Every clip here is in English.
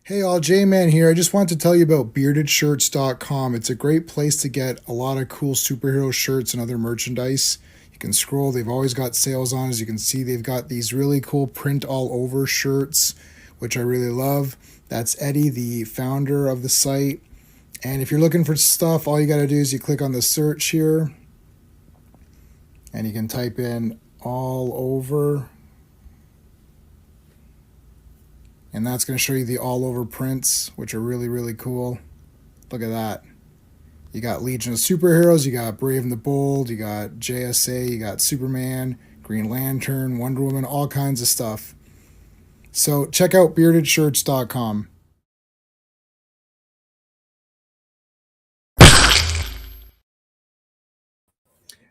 Hey all, J-Man here. I just wanted to tell you about beardedshirts.com. It's a great place to get a lot of cool superhero shirts and other merchandise. You can scroll, they've always got sales on. As you can see, they've got these really cool print all over shirts, which I really love. That's Eddie, the founder of the site. And if you're looking for stuff, all you got to do is you click on the search here and you can type in all over, and that's going to show you the all over prints, which are really, really cool. Look at that. You got Legion of Superheroes, you got Brave and the Bold, you got JSA, you got Superman, Green Lantern, Wonder Woman, all kinds of stuff. So check out beardedshirts.com.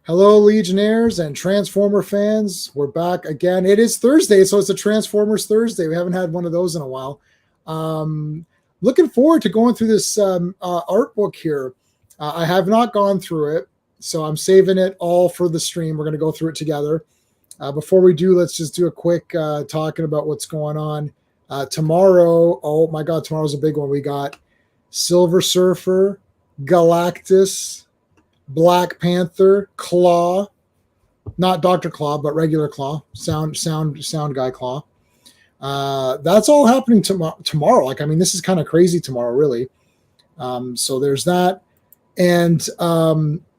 Hello, Legionnaires and Transformer fans. We're back again. It is Thursday, so it's a Transformers Thursday. We haven't had one of those in a while. Looking forward to going through this art book here. I have not gone through it, so I'm saving it all for the stream. We're going to go through it together. Before we do, let's just do a quick talking about what's going on. Tomorrow, oh my God, tomorrow's a big one. We got Silver Surfer, Galactus, Black Panther, Claw, not Dr. Claw, but regular Claw, sound guy Claw. That's all happening tomorrow. Like, I mean, this is kind of crazy tomorrow, really. So there's that. And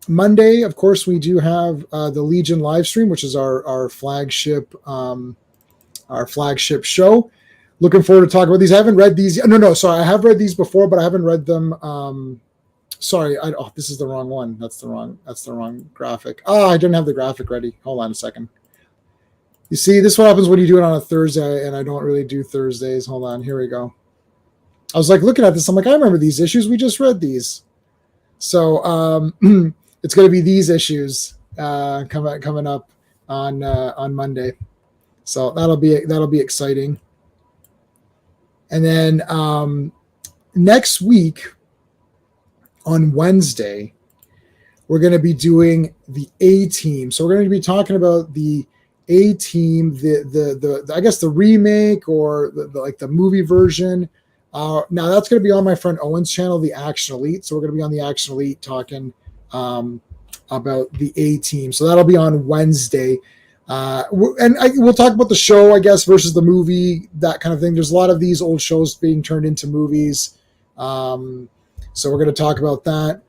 Monday, of course, we do have the Legion live stream, which is our flagship show. Looking forward to talking about these. I haven't read these. No, sorry. I have read these before, but I haven't read them. Sorry, this is the wrong one. That's the wrong graphic. Oh, I didn't have the graphic ready. Hold on a second. You see, this is what happens when you do it on a Thursday, and I don't really do Thursdays. Hold on, here we go. I was like looking at this. I'm like, I remember these issues. We just read these. So it's going to be these issues coming up on Monday. So that'll be exciting. And then next week, on Wednesday, we're going to be doing the A Team. So we're going to be talking about the A Team, the I guess the remake or the movie version. Now that's going to be on my friend Owen's channel, the Action Elite. So we're going to be on the Action Elite talking about the A Team. So that'll be on Wednesday. We'll talk about the show, I guess, versus the movie, that kind of thing. There's a lot of these old shows being turned into movies. So we're going to talk about that.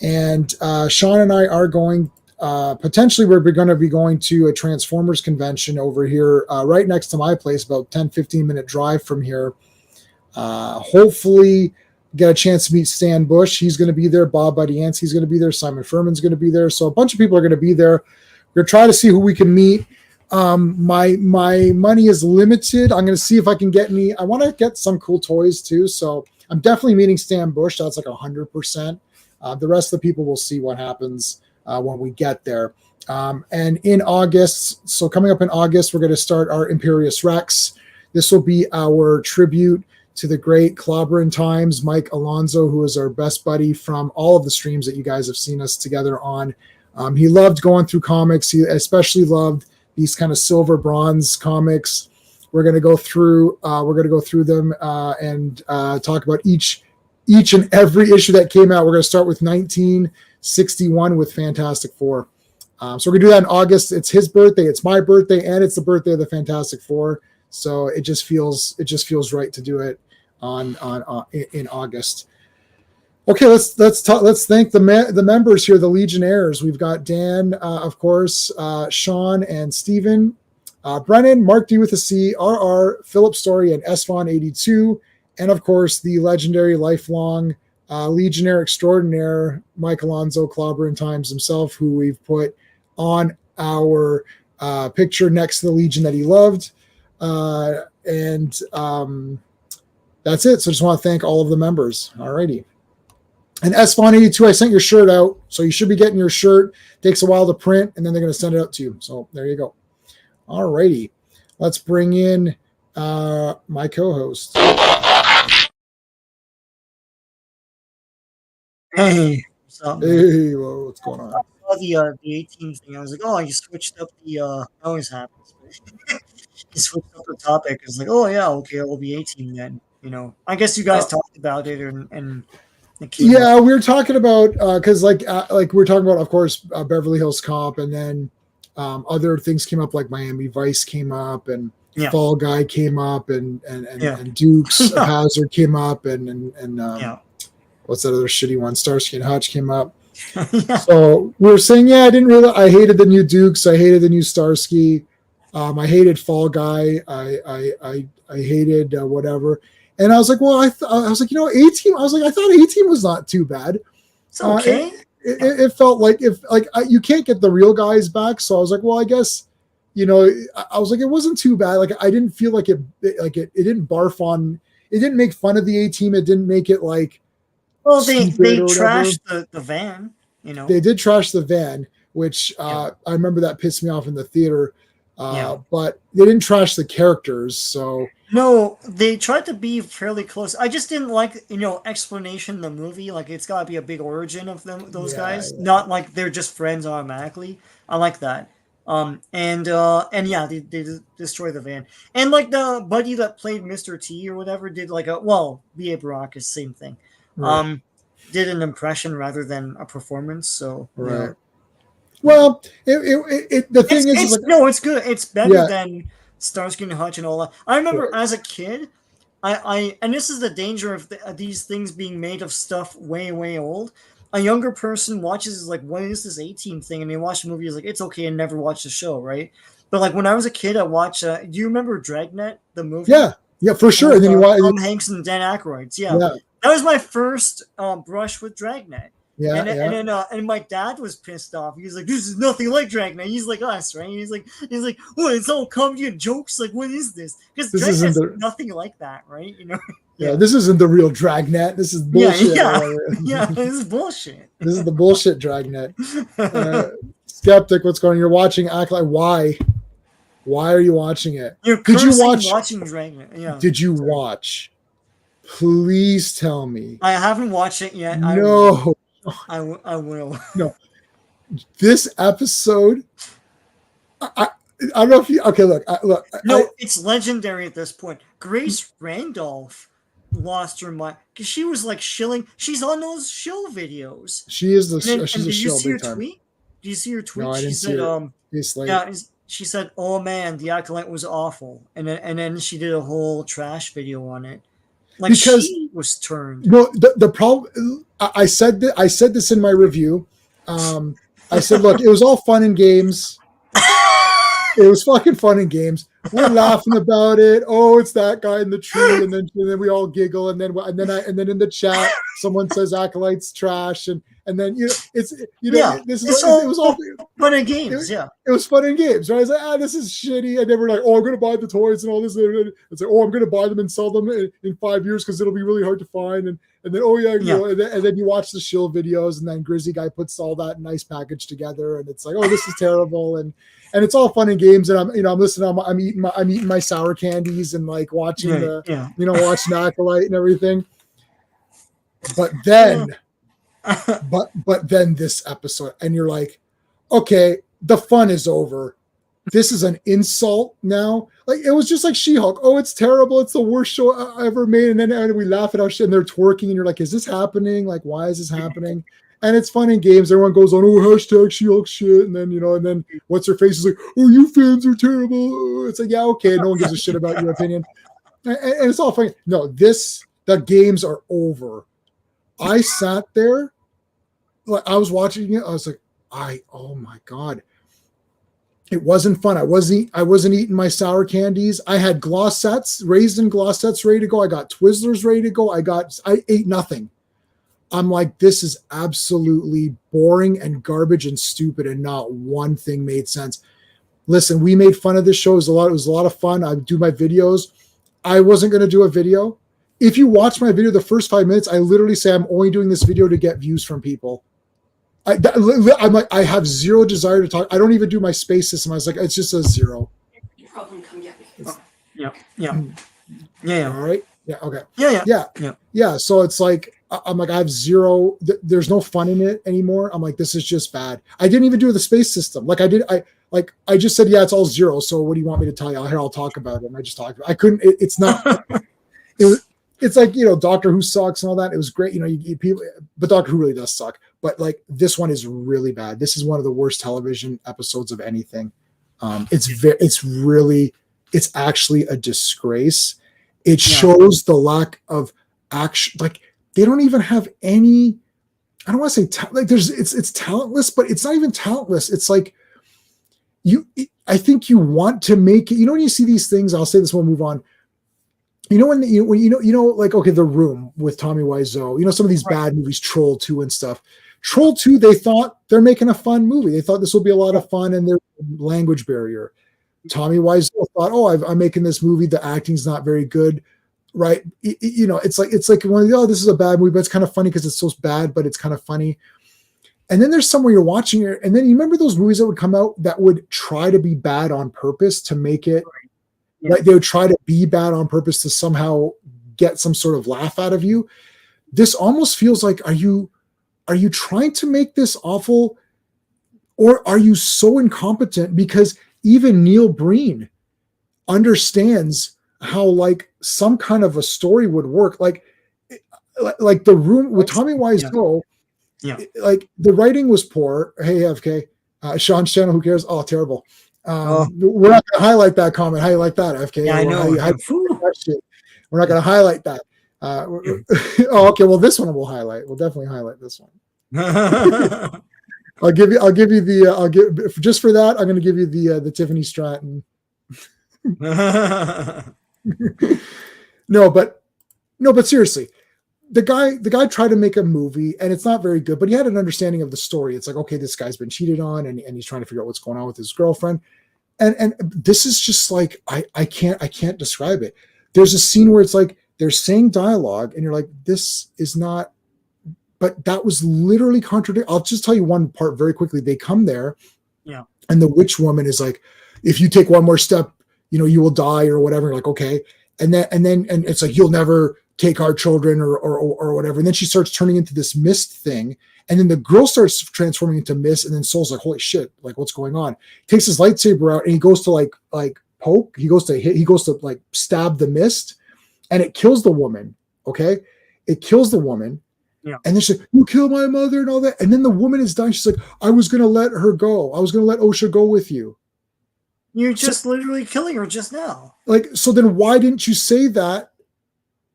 And Sean and I are going, potentially we're going to be going to a Transformers convention over here right next to my place, about 10, 15-minute drive from here. Hopefully get a chance to meet Stan Bush. He's going to be there. Bob Buddy Yancey's going to be there. Simon Furman's going to be there. So a bunch of people are going to be there. We're going to try to see who we can meet. My money is limited. I'm going to see if I can get any. I want to get some cool toys too. So I'm definitely meeting Stan Bush. That's like 100%. The rest of the people, will see what happens when we get there. And in August, so coming up in August, we're going to start our Imperious Rex. This will be our tribute to the great Clobberin times, Mike Alonso, who is our best buddy from all of the streams that you guys have seen us together on. He loved going through comics. He especially loved these kind of silver bronze comics. We're going to go through. Them and talk about each and every issue that came out. We're going to start with 1961 with Fantastic Four. So we're going to do that in August. It's his birthday. It's my birthday, and it's the birthday of the Fantastic Four. So it just feels right to do it in August. Okay, let's thank the members here, the Legionnaires. We've got Dan, of course, Sean and Steven. Brennan, Mark D with a C, RR, Philip Story, and Esfon82, and of course the legendary lifelong Legionnaire extraordinaire Mike Alonso Clobberin times himself, who we've put on our picture next to the Legion that he loved, and that's it. So I just want to thank all of the members. Alrighty. And Esfon82, I sent your shirt out, so you should be getting your shirt. Takes a while to print, and then they're going to send it out to you. So there you go. All righty. Let's bring in my co-host. Hey, what's up, man? Hey, what's going on? I saw the 18 thing. I was like, oh, you switched up the always happens. You switched up the topic. It's like, oh yeah, okay, it will be 18 then. I guess you guys talked about it, and it came up. Yeah, we were talking about because like we were talking about, of course, Beverly Hills Cop, and then other things came up like Miami Vice came up, and Yeah. Fall Guy came up, and Yeah. Dukes of Hazzard came up, and Yeah. what's that other shitty one? Starsky and Hutch came up. Yeah. So we were saying, yeah, I hated the new Dukes, I hated the new Starsky, I hated Fall Guy, I hated whatever. And I was like, well, I was like, A-Team. I was like, I thought A-Team was not too bad. It's okay. It felt like you can't get the real guys back. So I was like, well, I guess, I was like, it wasn't too bad. Like I didn't feel like it didn't barf on. It didn't make fun of the A-Team. It didn't make it like. Well, they trashed the van. They did trash the van, which I remember that pissed me off in the theater. But they didn't trash the characters. So. No, they tried to be fairly close. I just didn't like, explanation in the movie. Like it's got to be a big origin of those guys, not like they're just friends automatically. I like that. And yeah, they destroy the van. And like the buddy that played Mr. T or whatever did like B.A. Baracus, same thing. Right. Did an impression rather than a performance. So right. Well, the thing is like, no, it's good. It's better than Starsky and Hutch and all that. I remember as a kid, and this is the danger of these things being made of stuff way, way old. A younger person watches is like, what is this A-Team thing? And they watch the movie, is like, it's okay, and never watch the show, right? But like when I was a kid, I watched. Do you remember Dragnet, the movie? Yeah, for sure. And then you watch Tom Hanks and Dan Aykroyd. Yeah, that was my first brush with Dragnet. And my dad was pissed off. He was like, "This is nothing like Dragnet." He's like us, right? He's like, "Well, it's all comedy and jokes. Like, what is this?" Because Dragnet's nothing like that, right? Yeah, this isn't the real Dragnet. This is bullshit. Yeah, this is bullshit. This is the bullshit Dragnet. Skeptic, what's going on? You're watching Acolyte. Why? Why are you watching it? Did you watching Dragnet? Yeah. Did you watch? Please tell me. I haven't watched it yet. No. I will. No. This episode, I don't know if you. Okay, look. It's legendary at this point. Grace Randolph lost her mind because she was like shilling. She's on those shill videos. She is the. She's a shill. Did you see her tweet? Do you see her tweet? No, I didn't see it. She said, "Oh man, the Acolyte was awful," and then she did a whole trash video on it. Like because she was turned. No, the problem. I said this in my review. I said, look, it was all fun and games. It was fucking fun and games. We're laughing about it. Oh, it's that guy in the tree, and then we all giggle, and then in the chat someone says Acolyte's trash, and then it was all fun and games. It was fun and games, right? I was like, this is shitty, and then we're like, oh, I'm gonna buy the toys and all this. It's like, oh, I'm gonna buy them and sell them in 5 years because it'll be really hard to find, and then and then you watch the shill videos, and then Grizzly Guy puts all that nice package together, and it's like, oh, this is terrible, and it's all fun and games, and I'm listening. I'm eating my sour candies and like watching watching Acolyte and everything. But then, but then this episode, and you're like, okay, the fun is over. This is an insult now. Like it was just like She-Hulk. Oh, it's terrible. It's the worst show I ever made. And then we laugh at how shit and they're twerking, and you're like, is this happening? Like, why is this happening? And it's fun and games. Everyone goes on, oh, hashtag She-Hulk shit. And then, and then what's her face is like, oh, you fans are terrible. It's like, yeah, okay. No one gives a shit about your opinion. And it's all funny. No, the games are over. I sat there, like I was watching it. I was like, oh my God. It wasn't fun. I wasn't eating my sour candies. I had Glossettes, raisin Glossettes ready to go. I got Twizzlers ready to go. I ate nothing. I'm like, this is absolutely boring and garbage and stupid, and not one thing made sense. Listen, we made fun of this show. It was a lot of fun. I do my videos. I wasn't going to do a video. If you watch my video, the first 5 minutes, I literally say I'm only doing this video to get views from people. I'm like, I have zero desire to talk. I don't even do my space system. I was like, it's just a zero. You're probably come get me. Yeah. All right. Yeah. Okay. Yeah. So it's like, I'm like, I have zero. There's no fun in it anymore. I'm like, this is just bad. I didn't even do the space system. I just said, yeah, it's all zero. So what do you want me to tell you? Here, I'll talk about it. And I just talked. I couldn't. It's not. it's like, Doctor Who sucks and all that. It was great, people, but Doctor Who really does suck. But like this one is really bad. This is one of the worst television episodes of anything. It's actually a disgrace. It shows the lack of action. Like they don't even have any. I don't want to say it's talentless, but it's not even talentless. It's like I think you want to make it. When you see these things, I'll say this. We'll move on. When like, okay, The Room with Tommy Wiseau, some of these bad movies, Troll 2 and stuff. Troll 2, they thought they're making a fun movie. They thought this will be a lot of fun, and there's a language barrier. Tommy Wiseau thought, I'm making this movie. The acting's not very good, right? It's like one of this is a bad movie, but it's kind of funny because it's so bad, but it's kind of funny. And then there's somewhere you're watching it, and then you remember those movies that would come out that would try to be bad on purpose to make it. Yeah. Like they would try to be bad on purpose to somehow get some sort of laugh out of you. This almost feels like, are you trying to make this awful, or are you so incompetent? Because even Neil Breen understands how like some kind of a story would work. Like The Room with Tommy Wiseau. Yeah. Like the writing was poor. Hey, FK, Sean's channel. Who cares? Oh, terrible. We're not going to highlight that comment. How you like that, FK? Yeah, I know. We're not going to highlight that. Okay. Well, this one we'll highlight. We'll definitely highlight this one. I'll give you the. Just for that, I'm going to give you the Tiffany Stratton. No, but seriously, the guy tried to make a movie, and it's not very good. But he had an understanding of the story. It's like, okay, this guy's been cheated on, and he's trying to figure out what's going on with his girlfriend. And this is just like I can't describe it. There's a scene where it's like they're saying dialogue, and you're like, this is not. But that was literally contradictory. I'll just tell you one part very quickly. They come there, and the witch woman is like, if you take one more step, you will die or whatever. You're like, okay, and it's like, you'll never take our children or whatever. And then she starts turning into this mist thing. And then the girl starts transforming into mist. And then Soul's like, holy shit, like what's going on? He takes his lightsaber out and he goes to like poke. He goes to like stab the mist, and it kills the woman. Okay. It kills the woman. Yeah. And then she's like, you killed my mother and all that. And then the woman is dying. She's like, I was going to let her go. I was going to let Osha go with you. You're just literally killing her just now. Like, so then why didn't you say that?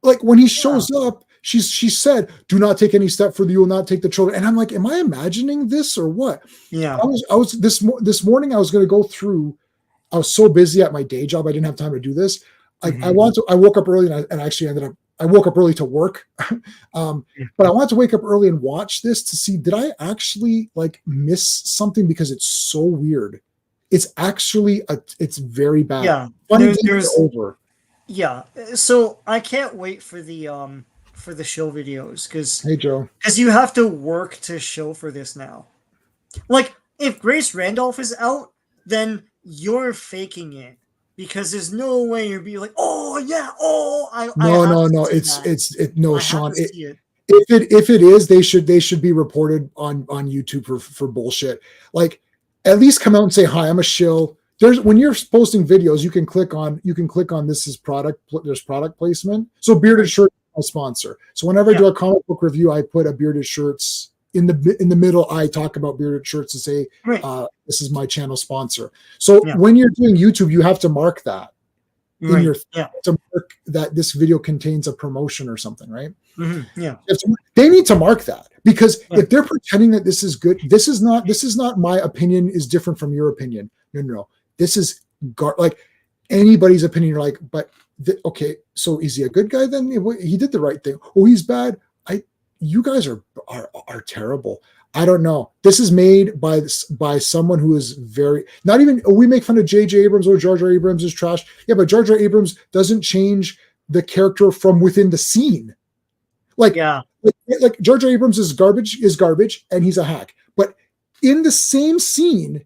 Like when he shows up, she said, do not take any step further. You will not take the children. And I'm like, am I imagining this or what? Yeah. I was this morning, I was going to go through, I was so busy at my day job. I didn't have time to do this. I woke up early and I actually I woke up early to work. But I wanted to wake up early and watch this to see, did I actually like miss something? Because it's so weird. It's actually, it's very bad. Yeah. There's over. Yeah. So I can't wait for the show videos because you have to work to show for this now. Like if Grace Randolph is out, then you're faking it because there's no way you'd be like, oh yeah, no. It's Sean. If it is, they should be reported on YouTube for bullshit. Like at least come out and say, hi, I'm a shill. When you're posting videos, you can click on this is product. There's product placement. So Bearded Shirt is my sponsor. So whenever I do a comic book review, I put a Bearded Shirts in the middle. I talk about Bearded Shirts and say, this is my channel sponsor. So when you're doing YouTube, you have to mark that in your to mark that this video contains a promotion or something, right? Mm-hmm. Yeah, they need to mark that because if they're pretending that this is good, this is not my opinion is different from your opinion. No. This is like anybody's opinion. You're like, but okay, so is he a good guy then? He did the right thing. Oh, he's bad. You guys are terrible. I don't know. This is made by someone who is very not even. We make fun of J.J. Abrams or Jar Jar Abrams is trash. Yeah, but Jar Jar Abrams doesn't change the character from within the scene. Like Jar Jar Abrams is garbage, and he's a hack. But in the same scene,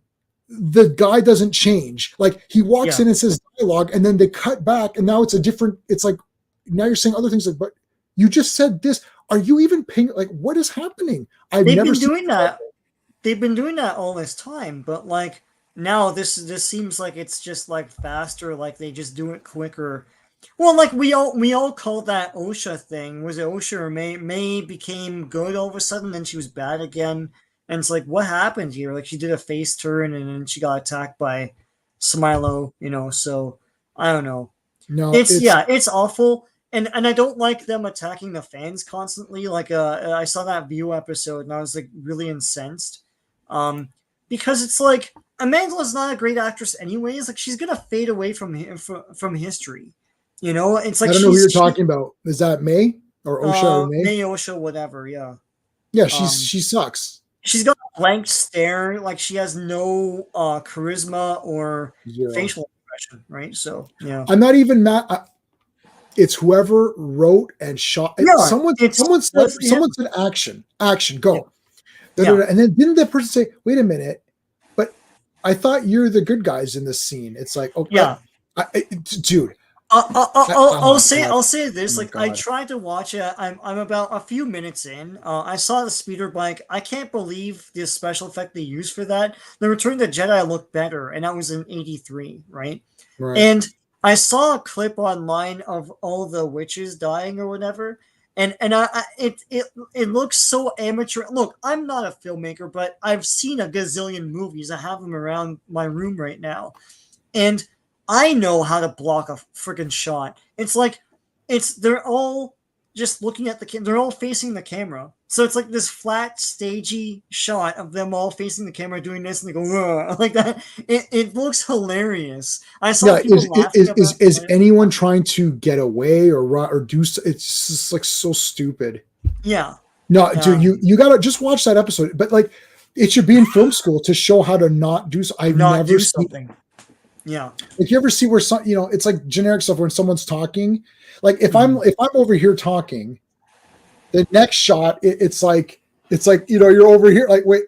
the guy doesn't change. Like he walks in and says dialogue, and then they cut back, and now it's a different. It's like now you're saying other things. Like, but you just said this. Are you even paying? Like, what is happening? They've been doing that. They've been doing that all this time, but like now this seems like it's just like faster. Like they just do it quicker. Well, like we all call that OSHA thing. Was it OSHA or May? May became good all of a sudden, then she was bad again. And it's like, what happened here? Like she did a face turn and then she got attacked by Smilo, so I don't know. No, It's yeah, it's awful. And I don't like them attacking the fans constantly. Like I saw that View episode and I was like really incensed. Because it's like Amanda's not a great actress anyways. Like she's gonna fade away from history. It's like I don't know who you're talking about. Is that May or OSHA or May? May OSHA, whatever. Yeah. Yeah, she sucks. She's got a blank stare. Like she has no charisma or Zero. facial expression. Right. So yeah. I'm not even mad. It's whoever wrote and shot. Yeah, someone said action, go. Yeah. And then didn't that person say, "Wait a minute, but I thought you're the good guys in this scene"? It's like, okay, yeah. Dude. I'll say this. Oh like I tried to watch it. I'm about a few minutes in. I saw the speeder bike. I can't believe the special effect they used for that. The Return of the Jedi looked better, and that was in '83, right? Right. And I saw a clip online of all the witches dying or whatever, and it looks so amateur. Look, I'm not a filmmaker, but I've seen a gazillion movies. I have them around my room right now, and I know how to block a freaking shot. It's like they're all just looking at they're all facing the camera. So it's like this flat, stagey shot of them all facing the camera doing this, and they go like that. It looks hilarious. I saw people laughing about is anyone trying to get away or run or do? It's just like so stupid. Yeah. No, dude, you gotta just watch that episode. But like, it should be in film school to show how to not do. I've never do seen something. Yeah. Like you ever see where it's like generic stuff when someone's talking. Like if I'm over here talking, the next shot it's like you're over here. Like wait,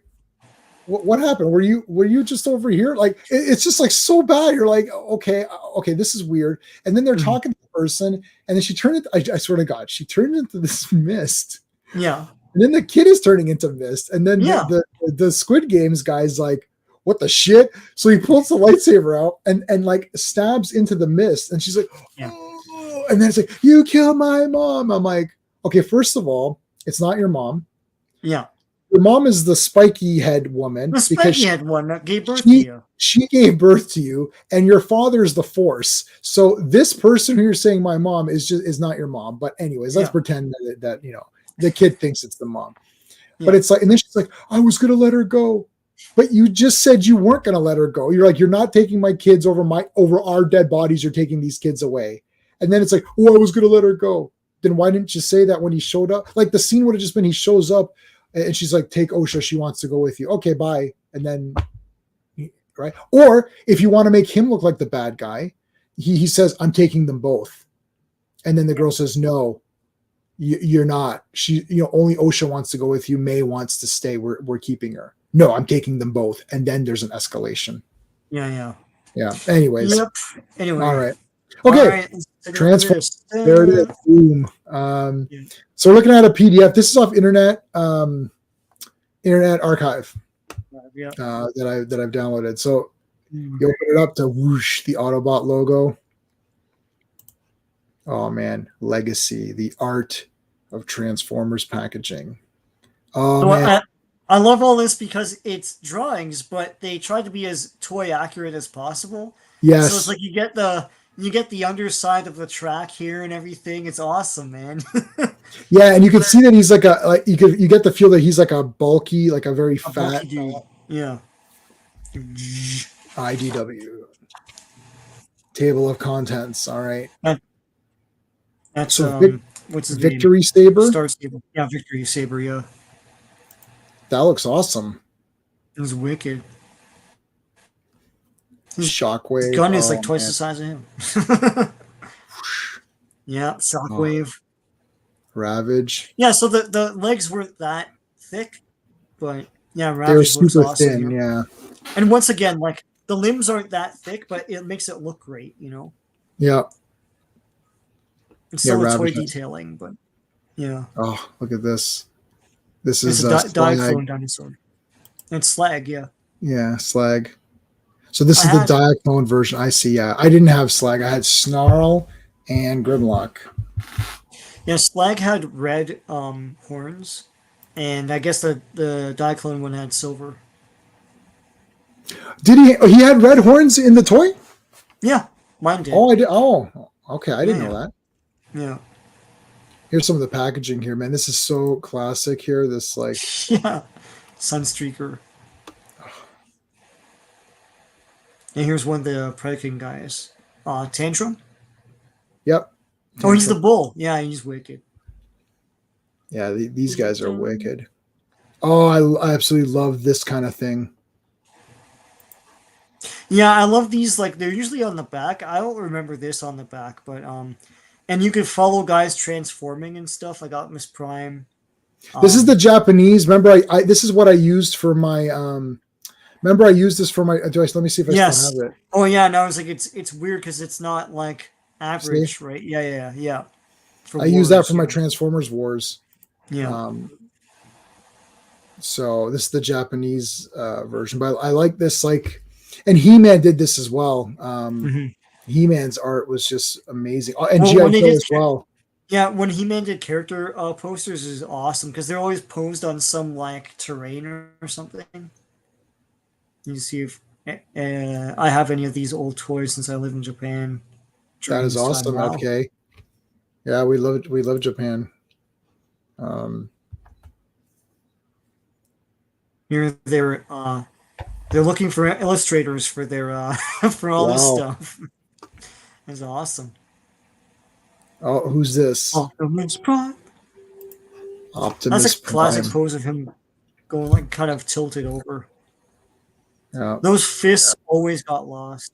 what happened? Were you just over here? Like it's just like so bad. You're like okay, this is weird. And then they're talking to the person, and then she turned it. I swear to God, she turned into this mist. Yeah. And then the kid is turning into mist, and then the Squid Games guy's like, what the shit? So he pulls the lightsaber out and like stabs into the mist, and she's like, oh, and then it's like, you killed my mom. I'm like, okay, first of all, it's not your mom. Yeah. Your mom is the spiky head woman. The spiky head one that gave birth to you. She gave birth to you, and your father is the Force. So this person who you're saying my mom is not your mom. But anyways, let's pretend that the kid thinks it's the mom. Yeah. But it's like, and then she's like, I was gonna let her go. But you just said you weren't going to let her go. You're like, you're not taking my kids over our dead bodies. You're taking these kids away. And then it's like, oh, I was going to let her go. Then why didn't you say that when he showed up? Like the scene would have just been, he shows up and she's like, take OSHA. She wants to go with you. Okay, bye. And then, right. Or if you want to make him look like the bad guy, he says, I'm taking them both. And then the girl says, no, you're not. She, only OSHA wants to go with you. May wants to stay. We're keeping her. No, I'm taking them both. And then there's an escalation. Yeah. Anyways. Yep. Anyway. All right. Okay. All right. Transform. There it is. Boom. So we're looking at a PDF. This is off Internet Archive. That I've downloaded. So you open it up to whoosh, the Autobot logo. Oh man, legacy, the art of Transformers packaging. Oh man. I love all this because it's drawings, but they try to be as toy accurate as possible. Yes. So it's like you get the underside of the track here and everything. It's awesome, man. Yeah, and you can see that he's like you get the feel that he's like a bulky, like a very fat dude. Yeah. IDW. Table of contents. All right. That's so what's his Victory name? Saber? Star Saber. Yeah, Victory Saber, yeah. That looks awesome. It was wicked. Shockwave. His gun is like twice the size of him. Yeah, Shockwave. Ravage. Yeah, so the legs weren't that thick, but yeah, Ravage they were super awesome, thin, yeah. And once again, like the limbs aren't that thick, but it makes it look great, Yeah. It's still a toy detailing, but yeah. Oh, look at this. This it's is a Diaclone dinosaur. And Slag, yeah. Yeah, Slag. So this is the Diaclone version. I see. Yeah, I didn't have Slag. I had Snarl and Grimlock. Yeah, Slag had red horns, and I guess the Diaclone one had silver. Did he? Oh, he had red horns in the toy. Yeah, mine did. Oh, I did. Oh, okay. I didn't Yeah, know that. yeah. Here's some of the packaging here, man. This is so classic here. This like, Yeah, Sunstreaker. And here's one of the Predaking guys. Tantrum? yep. Oh, he's the bull. Yeah, he's wicked. Yeah, these guys are wicked. Oh, I absolutely love this kind of thing. Yeah, I love these. Like, they're usually on the back. I don't remember this on the back, but and you could follow guys transforming and stuff, like Optimus Prime. This is the Japanese. Remember, I this is what I used for my. Remember, I used this for my. Let me see if I Yes. still have it. Oh yeah, no, it's like it's weird because it's not like average, See? right? Yeah. For I use that wars, for my yeah. Transformers Wars. Yeah. So this is the Japanese version, but I like this. Like, and He-Man did this as well. Mhm. He-Man's art was just amazing, and Well, when GI they Joe did as well. Yeah, when He-Man did character posters is awesome because they're always posed on some like terrain or something. You see if I have any of these old toys since I live in Japan. That During is this time. awesome. Wow. FK. Yeah, we love Japan. Here they're looking for illustrators for their for all this Wow. stuff. It's awesome. Oh, who's this? Optimus Prime. Optimus That's a classic Prime. pose of him going like kind of tilted over. Yeah, Those fists always got lost.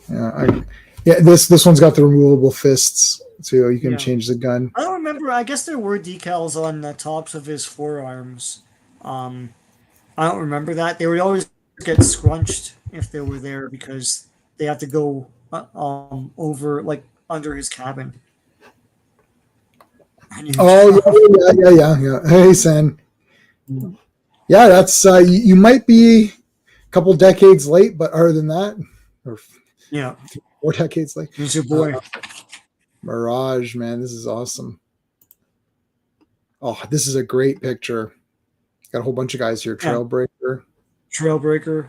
yeah. This one's got the removable fists, so you can Yeah. change the gun. I don't remember. I guess there were decals on the tops of his forearms. I don't remember that. They would always get scrunched if they were there because they have to go over like under his cabin. Oh yeah. Hey, Sen. Yeah, that's you might be a couple decades late, but other than that, or Yeah, 4 decades late. he's your boy. Mirage, man, this is awesome. Oh, this is a great picture. Got a whole bunch of guys here. Yeah. Trailbreaker. Trailbreaker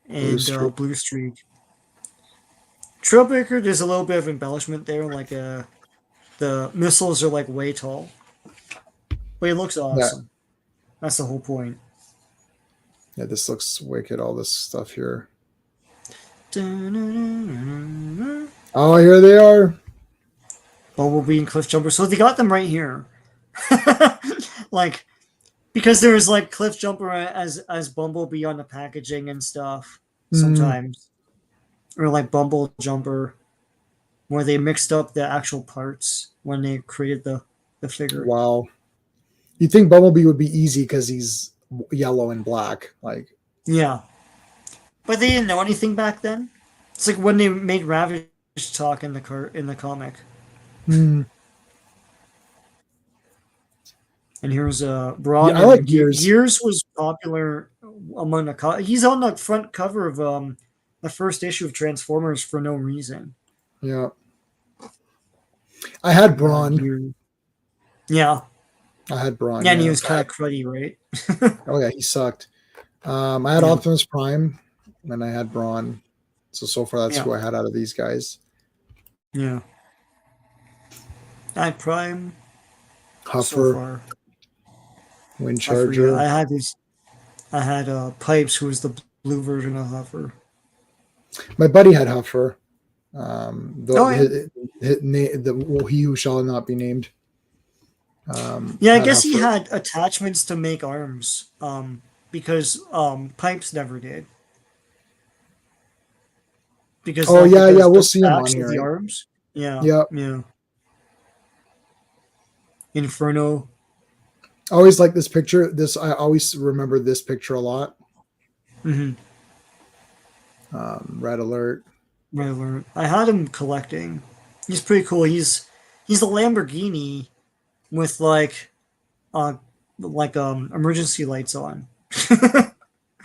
and Blue Streak. Trailbreaker, there's a little bit of embellishment there, like the missiles are like way tall, but it looks awesome. That's the whole point. Yeah, this looks wicked. All this stuff here. Oh, here they are. Bumblebee and Cliffjumper. So they got them right here. Like, because there was like Cliffjumper as Bumblebee on the packaging and stuff sometimes. Or like Bumble Jumper, where they mixed up the actual parts when they created the figure. Wow. You'd think Bumblebee would be easy because he's yellow and black. Like, yeah. But they didn't know anything back then. It's like when they made Ravage talk in the comic. And here's Braun. Yeah, I like Gears. Gears was popular among the. He's on the front cover of the first issue of Transformers for no reason. Yeah. I had Braun. Yeah. I had Braun. Yeah, and he was kind of cruddy, right? Oh yeah, he sucked. I had Optimus Prime, and I had Braun. So far, that's who I had out of these guys. Yeah. I had Prime. Huffer. So far. Wind Charger. I had Pipes, who was the blue version of Huffer. My buddy had Huffer. He who shall not be named. Yeah, I guess Huffer. He had attachments to make arms. Because Pipes never did. Because we'll see him on here. The arms. Yeah. Yeah. Inferno. I always like this picture. I always remember this picture a lot. Mm-hmm. Red Alert. Red Alert. I had him collecting. He's pretty cool. He's a Lamborghini with like emergency lights on.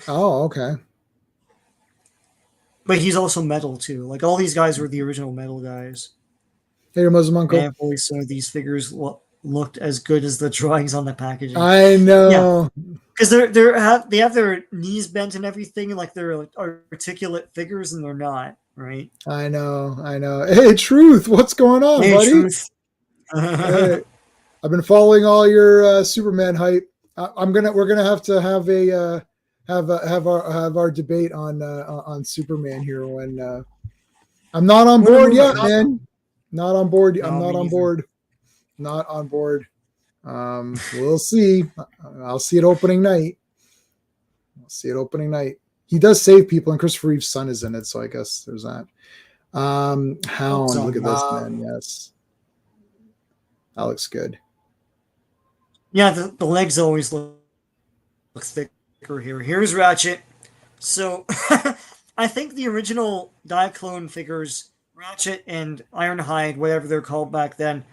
Oh, okay. But he's also metal too. Like all these guys were the original metal guys. Hey, Muslim uncle. And I've always saw these figures looked as good as the drawings on the packaging. I know. Because they have their knees bent and everything, and like they're articulate figures, and they're not, right? I know. Hey, Truth, what's going on, Hey, buddy? Truth. Hey, I've been following all your Superman hype. We're gonna have to have our debate on Superman here when I'm not on board yet, man. Not on board. I'm not on board. Not on board. We'll see. I'll see it opening night. He does save people, and Christopher Reeve's son is in it, so I guess there's that. Hound, look at this, man. Yes, that looks good. Yeah, the legs always look thicker here. Here's Ratchet. So I think the original Diaclone figures, Ratchet and Ironhide, whatever they're called back then,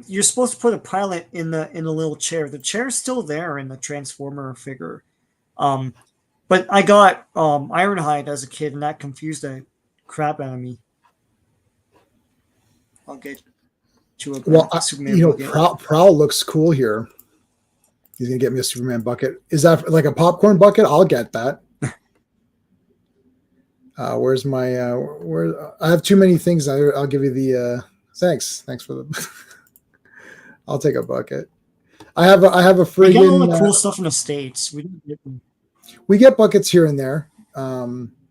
you're supposed to put a pilot in the little chair. The chair's still there in the Transformer figure. But I got Ironhide as a kid, and that confused the crap out of me. I'll get you a Superman bucket. Prowl looks cool here. He's gonna get me a Superman bucket. Is that like a popcorn bucket? I'll get that. Where's my I have too many things. I'll give you the thanks for the I'll take a bucket. I have a friggin' we get all the cool stuff in the States. We get buckets here and there.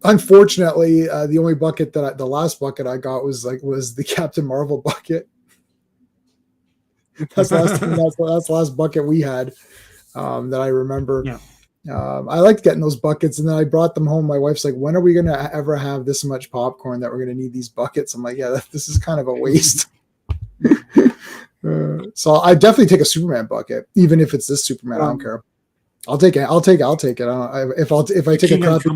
Unfortunately, the only bucket the last bucket I got was the Captain Marvel bucket. That's the last bucket we had that I remember. Yeah. I liked getting those buckets, and then I brought them home. My wife's like, "When are we gonna ever have this much popcorn that we're gonna need these buckets?" I'm like, "Yeah, this is kind of a waste." So I definitely take a Superman bucket, even if it's this Superman. I don't care. I'll take it. If I take a copy.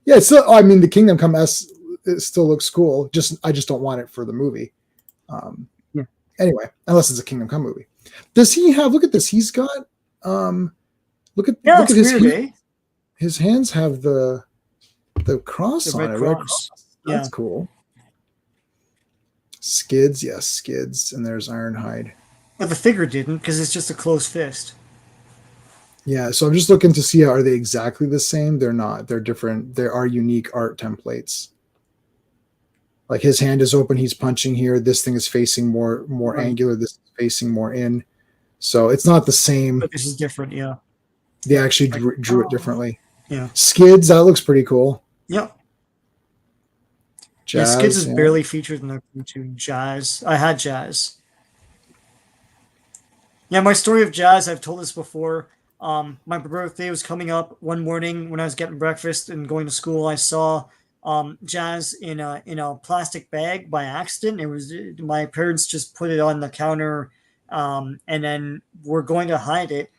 Yeah, it's still. I mean, the Kingdom Come S it still looks cool. I just don't want it for the movie. Yeah. Anyway, unless it's a Kingdom Come movie. Does he have? Look at this. He's got. Look at his weird, eh? His hands have the cross on it. Red cross. Yeah. That's cool. Skids, yes, Skids, and there's Ironhide. But the figure didn't, because it's just a closed fist. Yeah, so I'm just looking to see, are they exactly the same? They're not. They're different. There are unique art templates. Like his hand is open, he's punching here. This thing is facing more right. Angular. This is facing more in. So it's not the same. But this is different, yeah. They actually drew it differently. Yeah. Skids, that looks pretty cool. Yep. Jazz, Skids is barely featured in the cartoon. Jazz. I had Jazz. Yeah, my story of Jazz, I've told this before. My birthday was coming up. One morning when I was getting breakfast and going to school, I saw Jazz in a plastic bag by accident. It was my parents just put it on the counter, and then we're going to hide it.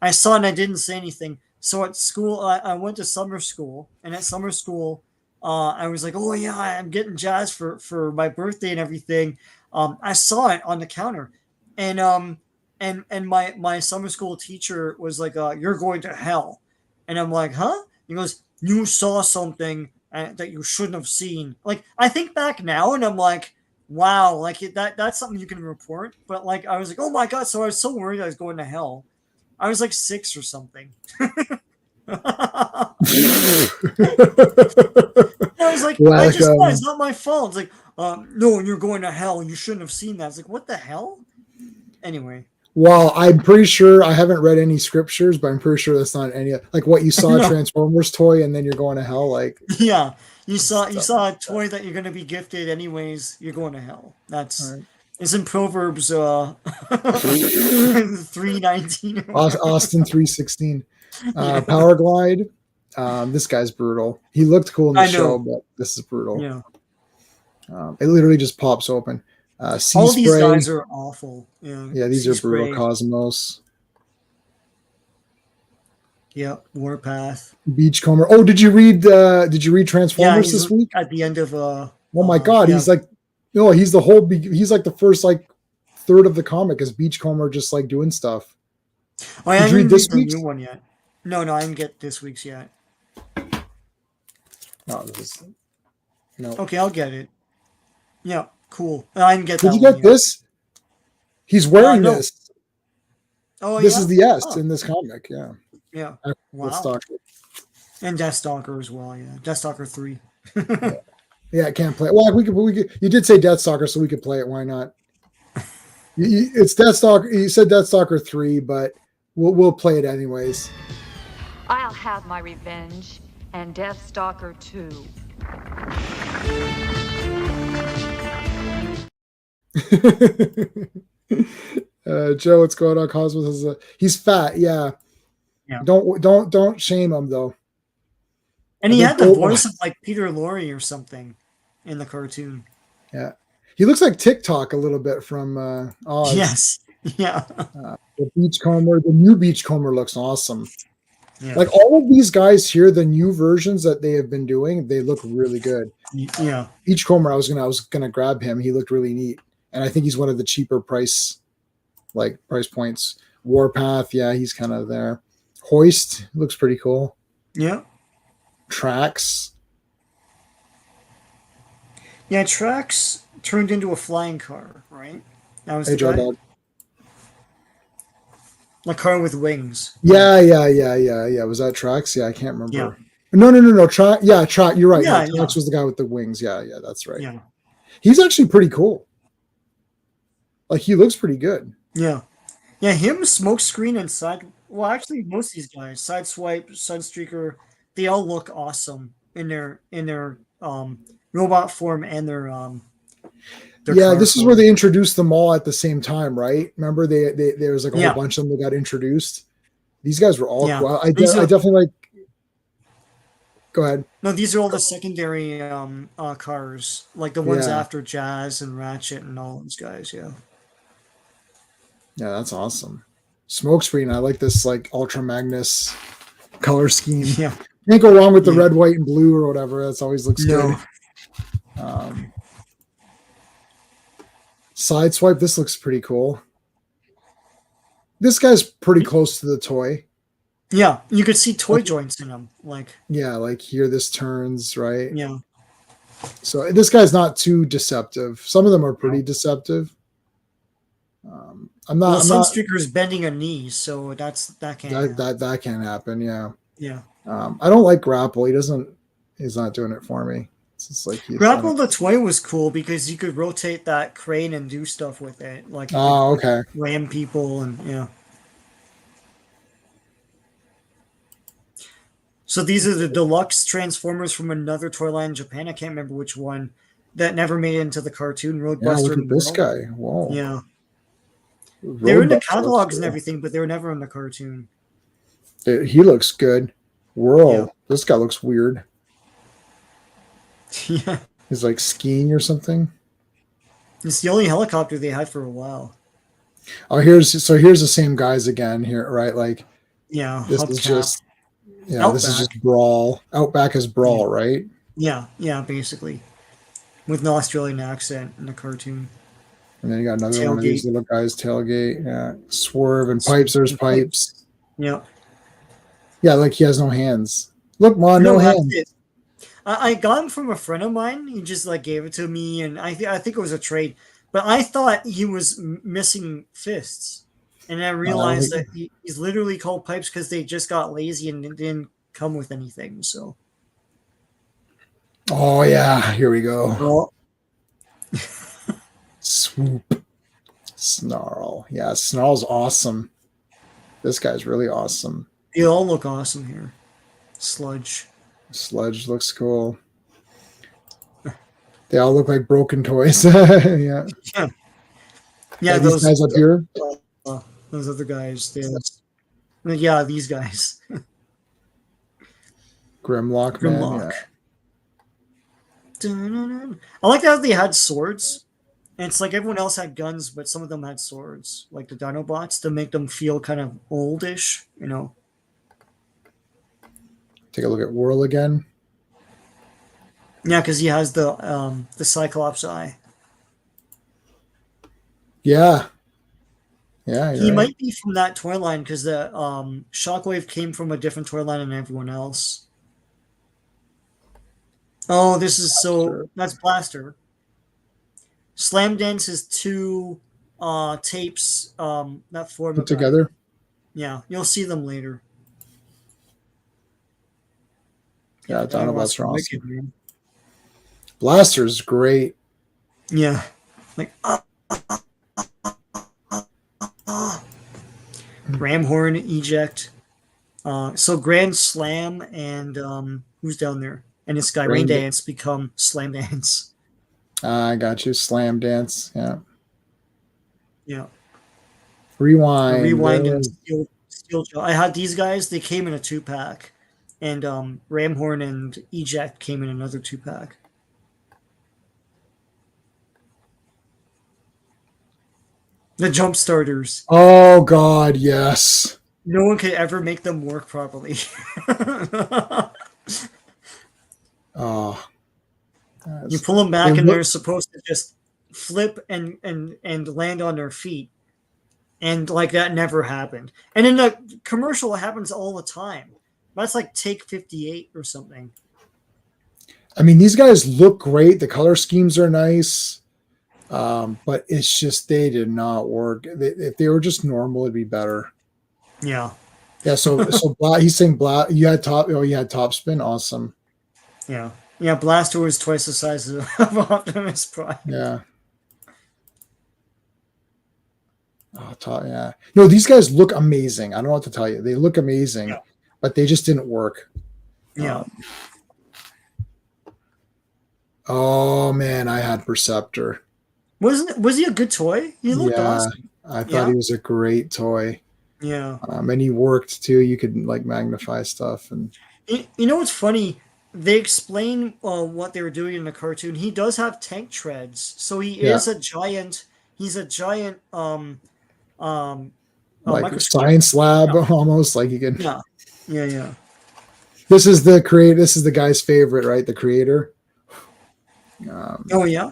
I saw it and I didn't say anything. So at school, I went to summer school, and at summer school, I was like, "Oh yeah, I'm getting Jazz for my birthday and everything." I saw it on the counter, and my summer school teacher was like, "You're going to hell," and I'm like, "Huh?" He goes, "You saw something that you shouldn't have seen." Like I think back now, and I'm like, "Wow!" Like that's something you can report. But like I was like, "Oh my god!" So I was so worried I was going to hell. I was like 6 or something. I was like, I just thought it's not my fault. It's like, no, you're going to hell. You shouldn't have seen that. It's like, what the hell? Anyway. Well, I'm pretty sure I haven't read any scriptures, but I'm pretty sure that's not any like what you saw a Transformers toy and then you're going to hell. Like, yeah, you saw a toy that you're going to be gifted anyways. You're going to hell. That's right. It's in Proverbs 3:19. Austin 3:16. Power Glide. This guy's brutal. He looked cool in the show, but this is brutal. Yeah. It literally just pops open. All these guys are awful. Yeah, these are brutal. Cosmos. Yeah, Warpath. Beachcomber. Oh, did you read Transformers this week? At the end of oh my god, he's like he's the whole he's like the first like third of the comic is Beachcomber just like doing stuff. Oh, I haven't read this new one yet. No, I didn't get this week's yet. No, this is no. Okay, I'll get it. Yeah, cool. I can get Did that you one. get this? He's wearing No. this. Oh, This yeah? is the S Oh, in this comic. Yeah. yeah. Let's Wow. talk. And Deathstalker as well, yeah. Deathstalker 3. Yeah, I can't play it. Well, we could. You did say Deathstalker, so we could play it. Why not? It's Deathstalker. You said Deathstalker 3, but we'll play it anyways. I'll have my revenge, and Deathstalker too. Joe, what's going on? Cosmos is he's fat. Yeah. Yeah. Don't shame him though. And he had the voice of like Peter Lorre or something in the cartoon. Yeah. He looks like TikTok a little bit from Oz. Yes. Yeah. The Beachcomber, the new Beachcomber looks awesome. Yeah. Like all of these guys here, the new versions that they have been doing, they look really good. Yeah. Beachcomber, I was gonna grab him. He looked really neat, and I think he's one of the cheaper price points. Warpath, yeah, he's kind of there. Hoist looks pretty cool. Yeah. Tracks. Yeah, Trax turned into a flying car, right? That was Hey, the Joe guy? Dog. A car with wings. Yeah. Was that Trax? Yeah, I can't remember. Yeah. No. Track. Yeah, Track. You're right. Yeah, Trax yeah. was the guy with the wings. Yeah, that's right. Yeah. He's actually pretty cool. Like he looks pretty good. Yeah. Yeah, him, Smokescreen, and Side. Well, actually, most of these guys, Sideswipe, Sunstreaker, they all look awesome in their robot form and their Yeah, this is form. where they introduced them all at the same time, right? Remember, there was like a Yeah. whole bunch of them that got introduced. These guys were all Yeah. cool. I These are- definitely like. Go ahead. No, these are all the secondary cars, like the ones Yeah. after Jazz and Ratchet and all those guys. Yeah. Yeah, that's awesome. Smokescreen. I like this like Ultra Magnus color scheme. Yeah. Can't go wrong with the Yeah. red, white, and blue or whatever. That's always looks No. good. Sideswipe. This looks pretty cool. This guy's pretty close to the toy. Yeah, you could see toy joints in them. Like, Yeah, like here this turns, right? yeah. So this guy's not too deceptive. Some of them are pretty deceptive. I'm not. Sunstreaker's bending a knee, so that can't happen. That can't happen. Yeah. Yeah. I don't like Grapple. He's not doing it for me. It's just like Grapple the toy was cool because you could rotate that crane and do stuff with it. Like, you Oh, could okay. ram people and yeah. So these are the deluxe Transformers from another toy line in Japan. I can't remember which one that never made it into the cartoon. Yeah, Roadbuster. look at and this Whirl. guy. Whoa. Yeah. They were in the Roadbuster catalogs looks and cool. everything, but they were never in the cartoon. He looks good. Whirl. Yeah. This guy looks weird. Yeah. He's like skiing or something. It's the only helicopter they had for a while. Oh, here's the same guys again here, right? Like Yeah. this is hubcap. just this is Outback. just Brawl. Outback is Brawl, right? Yeah, basically. With no Australian accent in the cartoon. And then you got another one of these Tailgate. little guys, Tailgate. Yeah. Swerve and Pipes. There's Pipes. Yeah. Yeah, like he has no hands. Look, Mon, no that's hands. it. I got him from a friend of mine. He just like gave it to me, and I think it was a trade. But I thought he was missing fists, and I realized that he's literally called Pipes because they just got lazy and it didn't come with anything. So. Oh yeah, here we go. Oh. Swoop. Snarl. Yeah, Snarl's awesome. This guy's really awesome. They all look awesome here. Sludge. Sludge looks cool. They all look like broken toys. Yeah. Yeah. Yeah, these guys up here. Those other guys. Yeah, these guys. Grimlock, man. Grimlock. Yeah. I like how they had swords. And it's like everyone else had guns, but some of them had swords, like the Dinobots, to make them feel kind of oldish, you know. Take a look at Whirl again. Yeah, because he has the Cyclops eye. Yeah. Yeah. He might be from that toy line because the Shockwave came from a different toy line than everyone else. Oh, this is so. Sure. That's Blaster. Slam Dance is two tapes that form a Put guy. together. Yeah, you'll see them later. Yeah, Yeah, Dinobots Dinobots are are awesome. wicked, man. Blaster's great. Yeah, like ah. Ramhorn eject. So Grand Slam and who's down there? And this guy Rain Dance become Slam Dance. I got you. Slam Dance. Yeah. Yeah. Rewind. Rewind and Steel Jaw. I had these guys. They came in a 2-pack, and Ramhorn and Eject came in another 2-pack. The jump starters. Oh God, yes. No one could ever make them work properly. Oh, You pull them back, they and look- they're supposed to just flip and land on their feet, and like that never happened. And in the commercial, it happens all the time. That's like take 58 or something. I mean, these guys look great. The color schemes are nice, but it's just they did not work. If they were just normal, it'd be better. Yeah, Yeah. So he's saying Black. You had top. Oh, you had top spin. Awesome. yeah, yeah. Blaster was twice the size of Optimus Prime. Yeah. Oh, top. Yeah. No, these guys look amazing. I don't know what to tell you. They look amazing, Yeah. but they just didn't work. Yeah. Oh man, I had Perceptor. Was he a good toy? He looked Yeah, awesome. I thought Yeah. he was a great toy. Yeah. And he worked too. You could like magnify stuff and You know what's funny? They explain what they were doing in the cartoon. He does have tank treads, so he Yeah. is a giant. He's a giant like microscope. science lab almost like you can. Yeah, yeah, yeah. This is the guy's favorite, right? The creator. Oh yeah.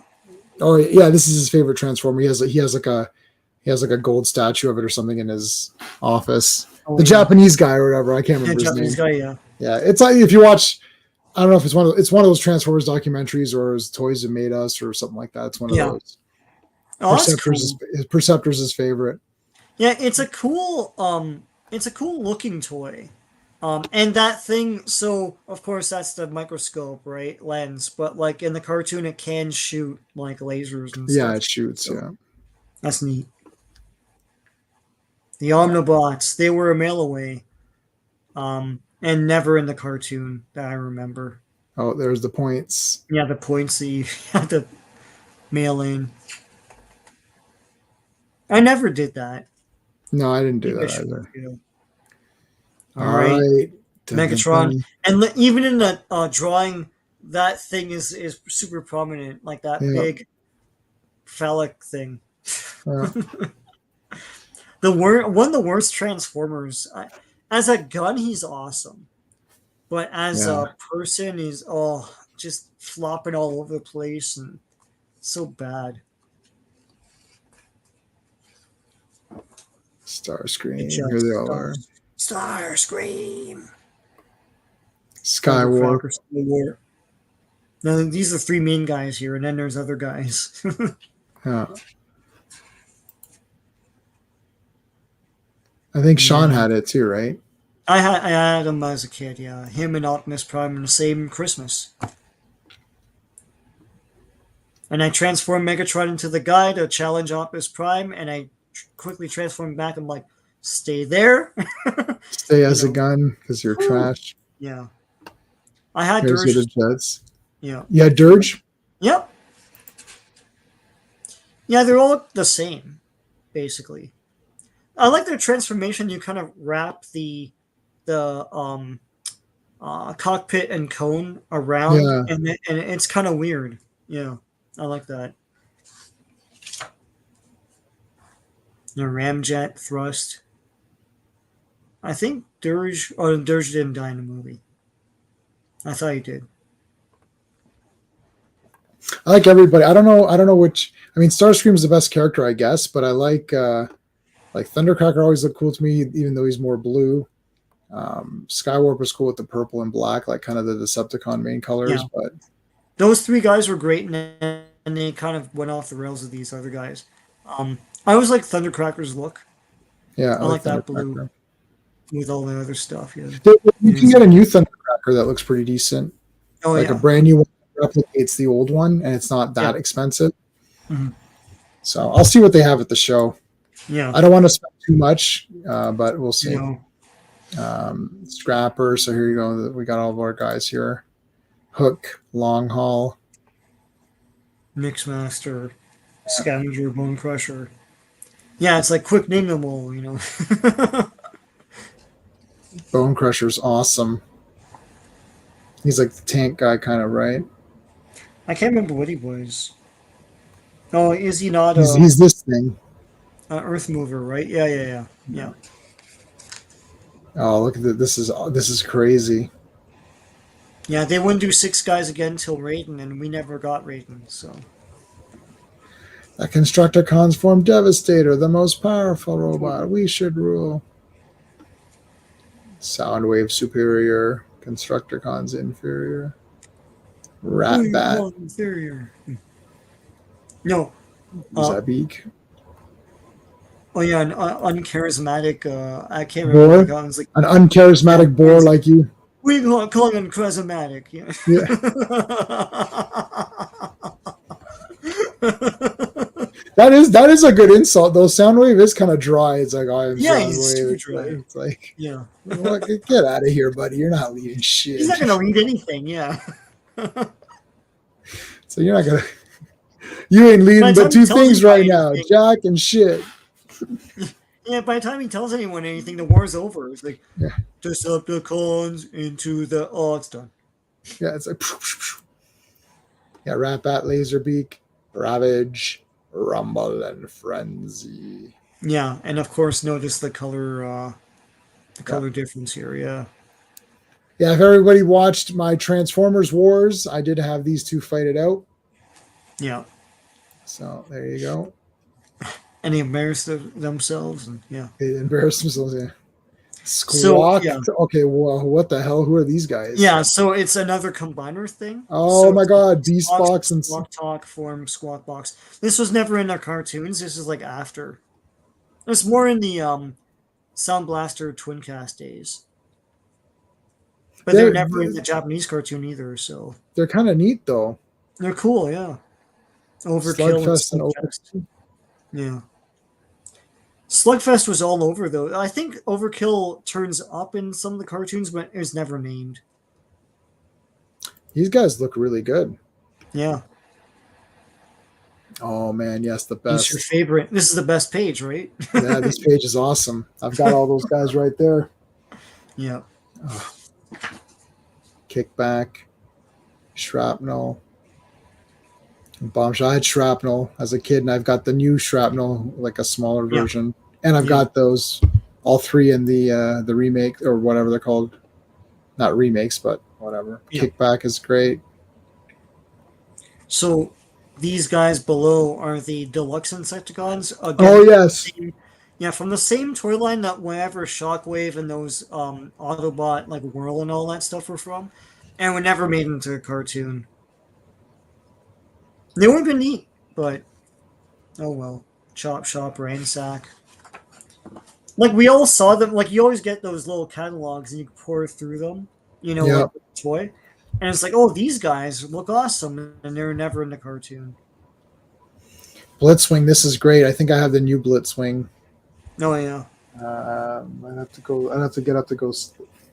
Oh yeah, this is his favorite Transformer. He has like a gold statue of it or something in his office. Oh, The yeah. Japanese guy or whatever. I can't Yeah, remember his Japanese name. guy. Yeah. Yeah, it's like if you watch. I don't know if it's one of those Transformers documentaries or his Toys That Made Us or something like that. It's one of Yeah. those. Oh, that's Perceptor's his favorite. Yeah, it's a cool looking toy. And that thing, so of course that's the microscope, right? Lens, but like in the cartoon it can shoot like lasers and Yeah, stuff. it shoots. So Yeah. that's neat. The Omnibots, they were a mail away. And never in the cartoon that I remember. Oh, there's the points. Yeah, the points that you had to mail in. I never did that. No, I didn't do Maybe I that should either. do. All right. Megatron, and even in the drawing, that thing is super prominent, like that Yeah. big phallic thing. Yeah. One of the worst Transformers. As a gun, he's awesome, but as a person, he's just flopping all over the place and so bad. Starscream. Just Here they all are. Starscream. Skywar. Skywar. Now these are 3 main guys here, and then there's other guys. Yeah. I think Sean had it too, right? I had him as a kid, yeah. Him and Optimus Prime in the same Christmas. And I transformed Megatron into the guy to challenge Optimus Prime, and I quickly transformed back. I'm like, stay there. Stay as a gun because you're trash. Yeah. I had Here's Dirge. the Jets. Yeah. You had Dirge? Yep. Yeah, they're all the same, basically. I like their transformation. You kind of wrap the cockpit and cone around, Yeah. and it's kind of weird. Yeah, I like that. The ramjet thrust. I think Dirge didn't die in the movie. I thought he did. I like everybody. I don't know which. I mean, Starscream is the best character, I guess, but I like Thundercracker always looked cool to me, even though he's more blue. Skywarp was cool with the purple and black, like kind of the Decepticon main colors. Yeah. But those three guys were great, and they kind of went off the rails with these other guys. I always like Thundercracker's look. Yeah, I like that blue Thundercracker. with all the other stuff. Yeah. You can get a new Thundercracker that looks pretty decent, Oh like a yeah. brand new one that replicates the old one, and it's not that Yeah. expensive. Mhm. So I'll see what they have at the show. Yeah. I don't want to spend too much, but we'll see. You know. Scrapper. So here you go. We got all of our guys here. Hook, long haul. Mixmaster, Scavenger, Bone Crusher. Yeah, it's like quick name them all, you know. Bone Crusher's awesome. He's like the tank guy, kind of, right? I can't remember what he was. Oh, is he not He's this thing. Earth Mover, right? Yeah. Oh, look at that! This is crazy. Yeah, they wouldn't do 6 guys again till Raiden, and we never got Raiden, so. That Constructicons form Devastator, the most powerful robot. We should rule. Soundwave superior. Constructicons inferior. Rat Bat. Inferior. No. Zabique. Oh yeah, an uncharismatic. I can't remember. Boar? What it was like. An uncharismatic boar like you. We call him charismatic. Yeah. That is a good insult though. Soundwave is kind of dry. It's like I am Yeah, he's Soundwave. super It's dry. It's like Yeah. get out of here, buddy. You're not leading shit. He's not gonna read anything. Yeah. So you're not gonna. You ain't leading By the but time he two tells things right anybody now, anything- Jack and shit. Yeah. By the time he tells anyone anything, the war's over. It's like Yeah. Decepticons into the. Oh, it's done. Yeah, it's like. Yeah, Rat Bat, Laserbeak, Ravage, Rumble, and Frenzy. Yeah, and of course, notice the color difference here. Yeah. Yeah, if everybody watched my Transformers Wars, I did have these two fight it out. Yeah. So there you go. And they embarrass themselves, and yeah. They embarrassed themselves. Yeah. Squawk. yeah. Okay, well, what the hell? Who are these guys? Yeah, so it's another combiner thing. Oh So my it's God, Beast Box and Squawk Talk form Squawk Box. This was never in their cartoons. This is like after. It's more in the Sound Blaster Twincast days. But they're never in the Japanese cartoon either, so they're kind of neat though. they're cool, yeah. Overkill Slugfest and Slugfest. Yeah. Slugfest was all over though. I think Overkill turns up in some of the cartoons, but it was never named. These guys look really good. Yeah. Oh man, yes, the Who's best. your favorite? This is the best page, right? Yeah, this page is awesome. I've got all those guys right there. Yeah. Oh. Kickback, Shrapnel, Bombshell. I had Shrapnel as a kid, and I've got the new Shrapnel, like a smaller version, and I've got those all three in the remake or whatever they're called. Not remakes, but whatever. Yeah. Kickback is great. So these guys below are the deluxe Insecticons. Again, Oh yes, yeah, from the same toy line that wherever Shockwave and those Autobot like Whirl and all that stuff were from, and were never made into a cartoon. They would have been neat, but oh well. Chop Shop, Ransack. Like we all saw them. Like you always get those little catalogs and you pour through them. You know, Yeah. like the toy, and it's like, oh, these guys look awesome, and they're never in the cartoon. Blitzwing. This is great. I think I have the new Blitzwing. Oh yeah. I'd have to go. I'd have to get up to go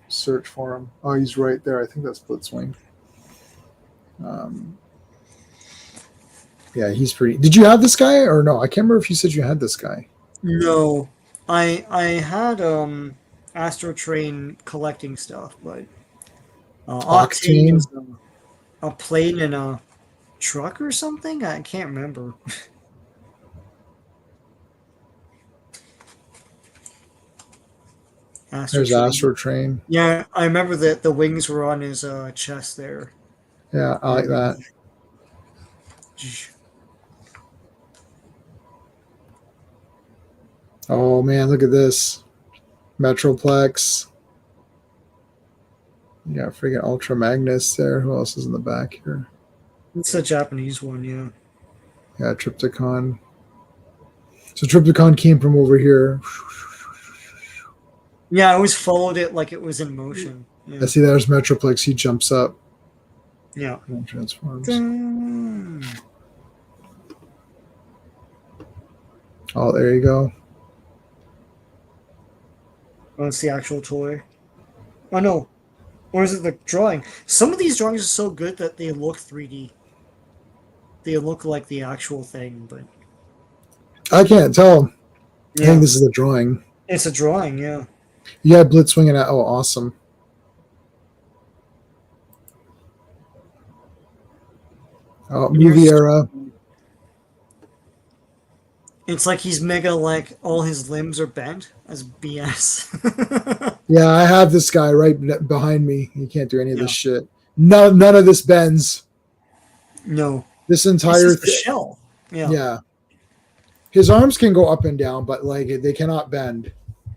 search for him. Oh, he's right there. I think that's Blitzwing. Yeah, he's pretty. Did you have this guy or no? I can't remember if you said you had this guy. No, I had Astro Train collecting stuff, but Octane was a plane and a truck or something. I can't remember. There's Astro Train. Yeah, I remember that the wings were on his chest there. Yeah, I like that. Oh man, look at this. Metroplex. You got freaking Ultra Magnus there. Who else is in the back here? It's a Japanese one, yeah. Yeah, Trypticon. So Trypticon came from over here. Yeah, I always followed it like it was in motion. I Yeah. see there's Metroplex. He jumps up Yeah. and transforms. Dun. Oh, there you go. Oh, it's the actual toy. Oh no. Or is it the drawing? Some of these drawings are so good that they look 3D. They look like the actual thing, but I can't tell. I yeah. think this is a drawing. It's a drawing, yeah. You had Blitz swinging at. Oh, awesome. Oh, movie era. It's like he's mega like all his limbs are bent as BS. Yeah, I have this guy right behind me. He can't do any of Yeah. this shit. None of this bends. No. This This entire is the shell. Yeah. yeah. His arms can go up and down, but like they cannot bend.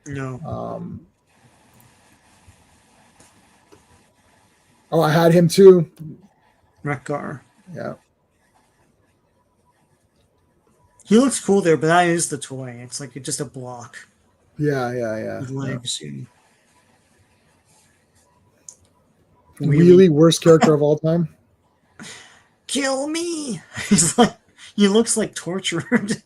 No. Oh, I had him too. Rekgar. Yeah. He looks cool there, but that is the toy. It's like just a block Yeah. with legs. And Wheelie, worst character of all time. Kill me! He's like, he looks like tortured.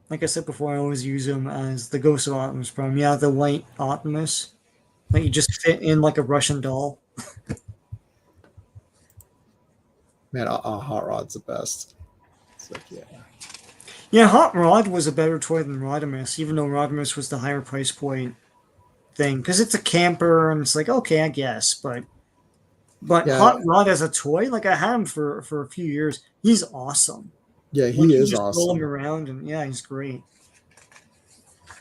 Like I said before, I always use him as the Ghost of Optimus Prime. Yeah, the white Optimus. Like you just fit in like a Russian doll. Man, Hot Rod's the best. It's like, yeah. Yeah, Hot Rod was a better toy than Rodimus, even though Rodimus was the higher price point thing. Because it's a camper, and it's like, okay, I guess. But Yeah. Hot Rod as a toy, like I had him for a few years. He's awesome. Yeah, Like, he is just roll him awesome. around, and yeah, he's great.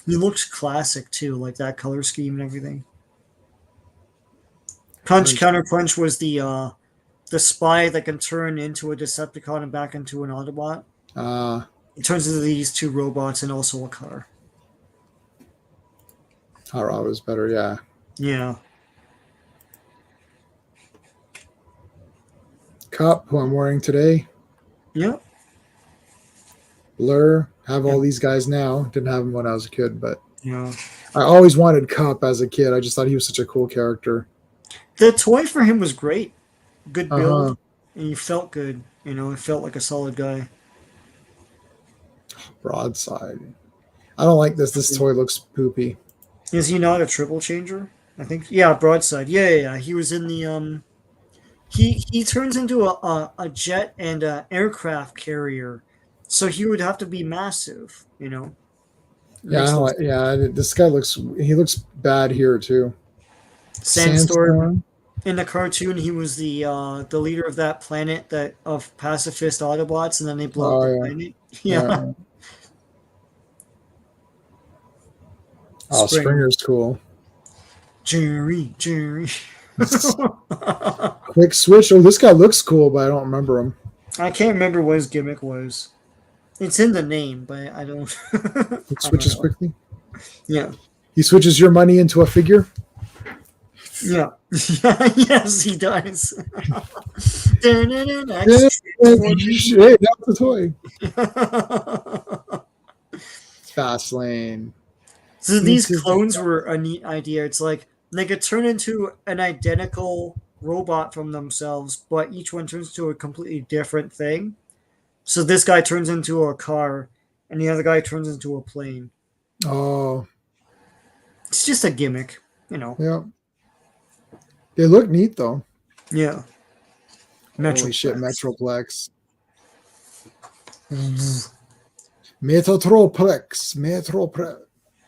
He looks classic too, like that color scheme and everything. Punch Counter Punch was the spy that can turn into a Decepticon and back into an Autobot. It turns into these two robots and also a car. Hot Rod was better, yeah. Yeah. Cup, who I'm wearing today. Yep. Blur, have all these guys now. Didn't have them when I was a kid, but Yeah. I always wanted Cup as a kid. I just thought he was such a cool character. The toy for him was great. Good build. Uh-huh. And he felt good. You know, it felt like a solid guy. Broadside. I don't like this. This toy looks poopy. Is he not a triple changer? I think. Yeah, Broadside. Yeah. He was in the He turns into a jet and an aircraft carrier, so he would have to be massive, you know. Yeah, I don't like, yeah. This guy looks. He looks bad here too. Sandstorm. In the cartoon, he was the leader of that planet of pacifist Autobots, and then they blow up the planet. Yeah. Oh, Springer's cool. Jerry. Quick switch. Oh, this guy looks cool, but I don't remember him. I can't remember what his gimmick was. It's in the name, but I don't. He switches quickly. Yeah. He switches your money into a figure. Yeah. Yes, he does. Hey, that's a toy. Fast lane. So these clones were a neat idea. It's like they could turn into an identical robot from themselves, but each one turns to a completely different thing. So this guy turns into a car, and the other guy turns into a plane. Oh. It's just a gimmick, you know. Yeah. They look neat though. Yeah. Holy shit, Metroplex. Metroplex.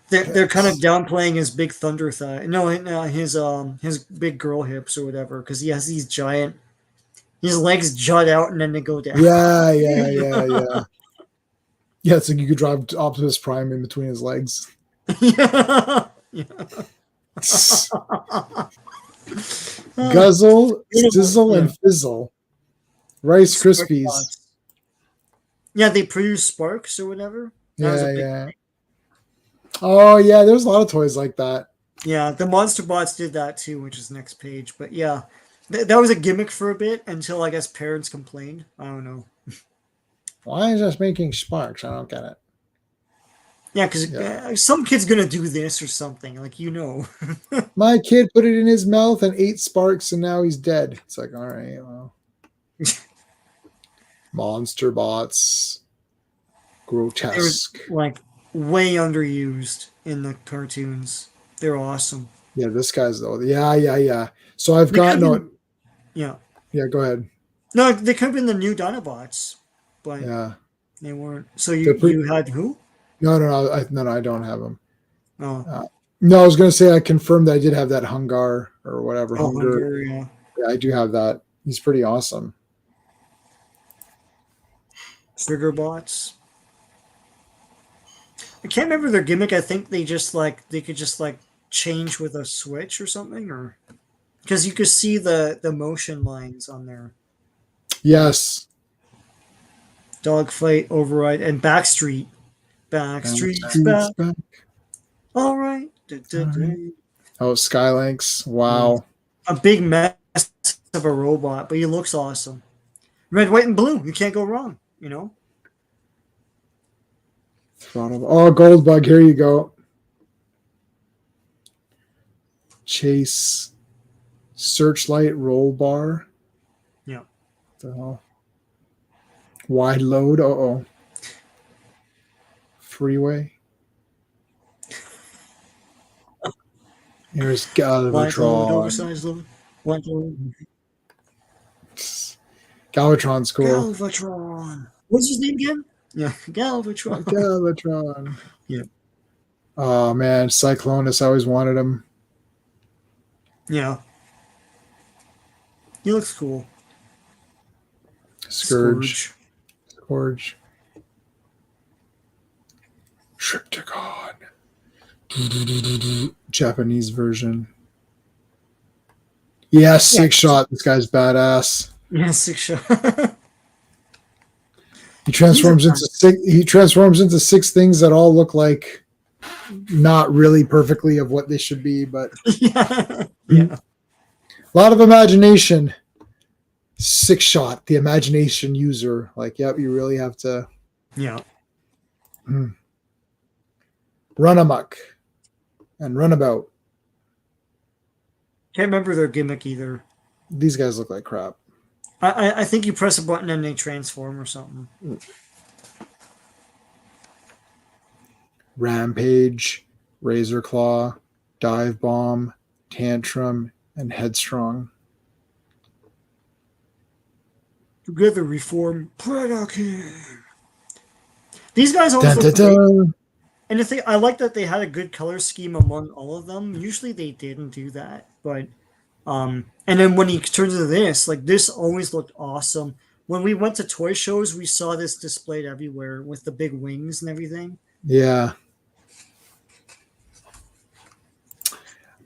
They're kind of downplaying his big thunder thigh. No, his big girl hips or whatever, because he has these giant. His legs jut out and then they go down. Yeah. Yeah, it's like you could drive Optimus Prime in between his legs. Yeah. Guzzle, sizzle, and fizzle. Rice Krispies. Yeah, they produce sparks or whatever. Yeah. Oh yeah, there's a lot of toys like that. Yeah, the Monster Bots did that too, which is next page. But yeah, That was a gimmick for a bit until I guess parents complained. I don't know. Why is this making sparks? I don't get it. Yeah, because Yeah. some kid's gonna do this or something, like you know. My kid put it in his mouth and ate sparks, and now he's dead. It's like, all right, well, monster bots, They were grotesque. like way underused in the cartoons. They're awesome. Yeah, this guy's though. Yeah. So I've They could got have no. been, yeah. Yeah, go ahead. No, they could have been the new Dinobots, but Yeah, they weren't. So they're pretty. you had who? No, I don't have them. Oh, No, I was going to say I confirmed that I did have that Hungar or whatever. oh, Hunger. Hungary, yeah. Yeah, I do have that. He's pretty awesome. Trigger bots. I can't remember their gimmick. I think they could just like change with a switch or something, or because you could see the motion lines on there. Yes. Dogfight, Override, and Backstreet. Backstreet's back. All right. Oh, Skylinks. Wow. A big mess of a robot, but he looks awesome. Red, white, and blue. You can't go wrong. You know. Oh, Goldbug. Here you go. Chase. Searchlight roll bar. Yeah. The hell? Wide load. Uh-oh. Freeway. Here's White load, Galvatron. oversized load. White load. Galvatron's cool. Galvatron. What's his name again? Yeah, Galvatron. Galvatron. Yeah. Oh man, Cyclonus. I always wanted him. Yeah. He looks cool. Scourge. Triptychon. Japanese version. Yeah, six shot. This guy's badass. Yeah, 6 shot. He transforms into six things that all look like not really perfectly of what they should be, but Yeah. Yeah. a lot of imagination. Six shot, the imagination user. Like, yep, you really have to Yeah. run amok and run about. Can't remember their gimmick either. These guys look like crap. I think you press a button and they transform or something. Rampage, Razor Claw, Dive Bomb, Tantrum, and Headstrong. Together we form Predator. These guys always Dun, look dun, great. dun. And the thing, I like that they had a good color scheme among all of them. Usually they didn't do that, but and then when he turns into this, like this always looked awesome. When we went to toy shows, we saw this displayed everywhere with the big wings and everything. Yeah.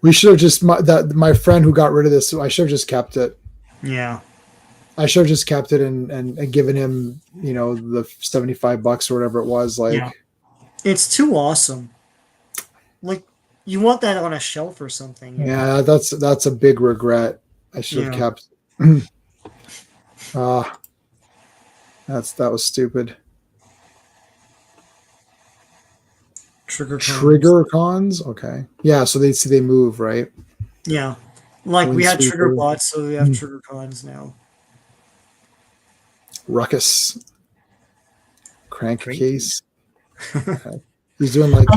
We should have just my friend who got rid of this. I should have just kept it. Yeah. I should have just kept it and given him, the $75 or whatever it was. Like, Yeah. It's too awesome. Like you want that on a shelf or something. yeah, that's a big regret. I should have kept. That was stupid. Trigger cons. Okay. Yeah. So they move, right? Yeah. Like we had Windsweeper. trigger bots, so we have trigger cons now. Ruckus. Crankcase. Okay. He's doing like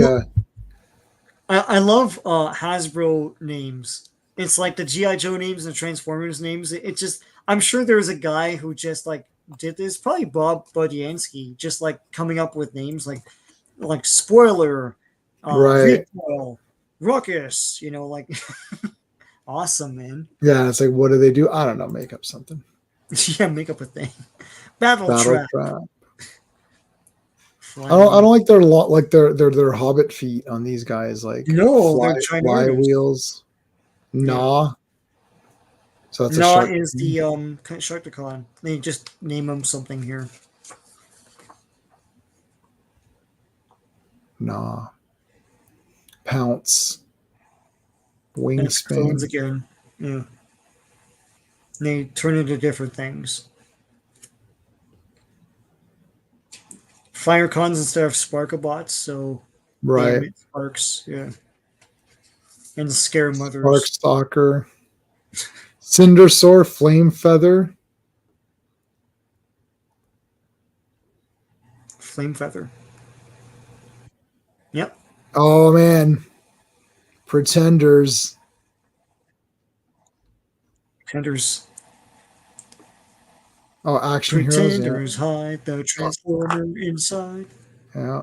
I love Hasbro names. It's like the G.I. Joe names and the Transformers names. It's just I'm sure there's a guy who just like did this, probably Bob Budiansky, just like coming up with names like Spoiler, right. Recoil, Ruckus, like awesome, man. Yeah, it's like, what do they do? I don't know, make up something. Yeah, make up a thing. Battle Trap. I don't like their Hobbit feet on these guys. Like they're fly wheels. Nah. So that's Nah a shark. is the Sharkticon. They just name them something here. Nah. Pounce. Clones Wingspan. again. Yeah. And they turn into different things. Fire cons instead of Sparkabots, so they Right. emit sparks, yeah. And scare Spark mothers. Stalker. Cindersaur, Flame Feather. Flame Feather. Yep. Oh man. Pretenders. Pretenders. Oh, Action Heroes. Yeah. Pretenders hide the transformer inside. Yeah.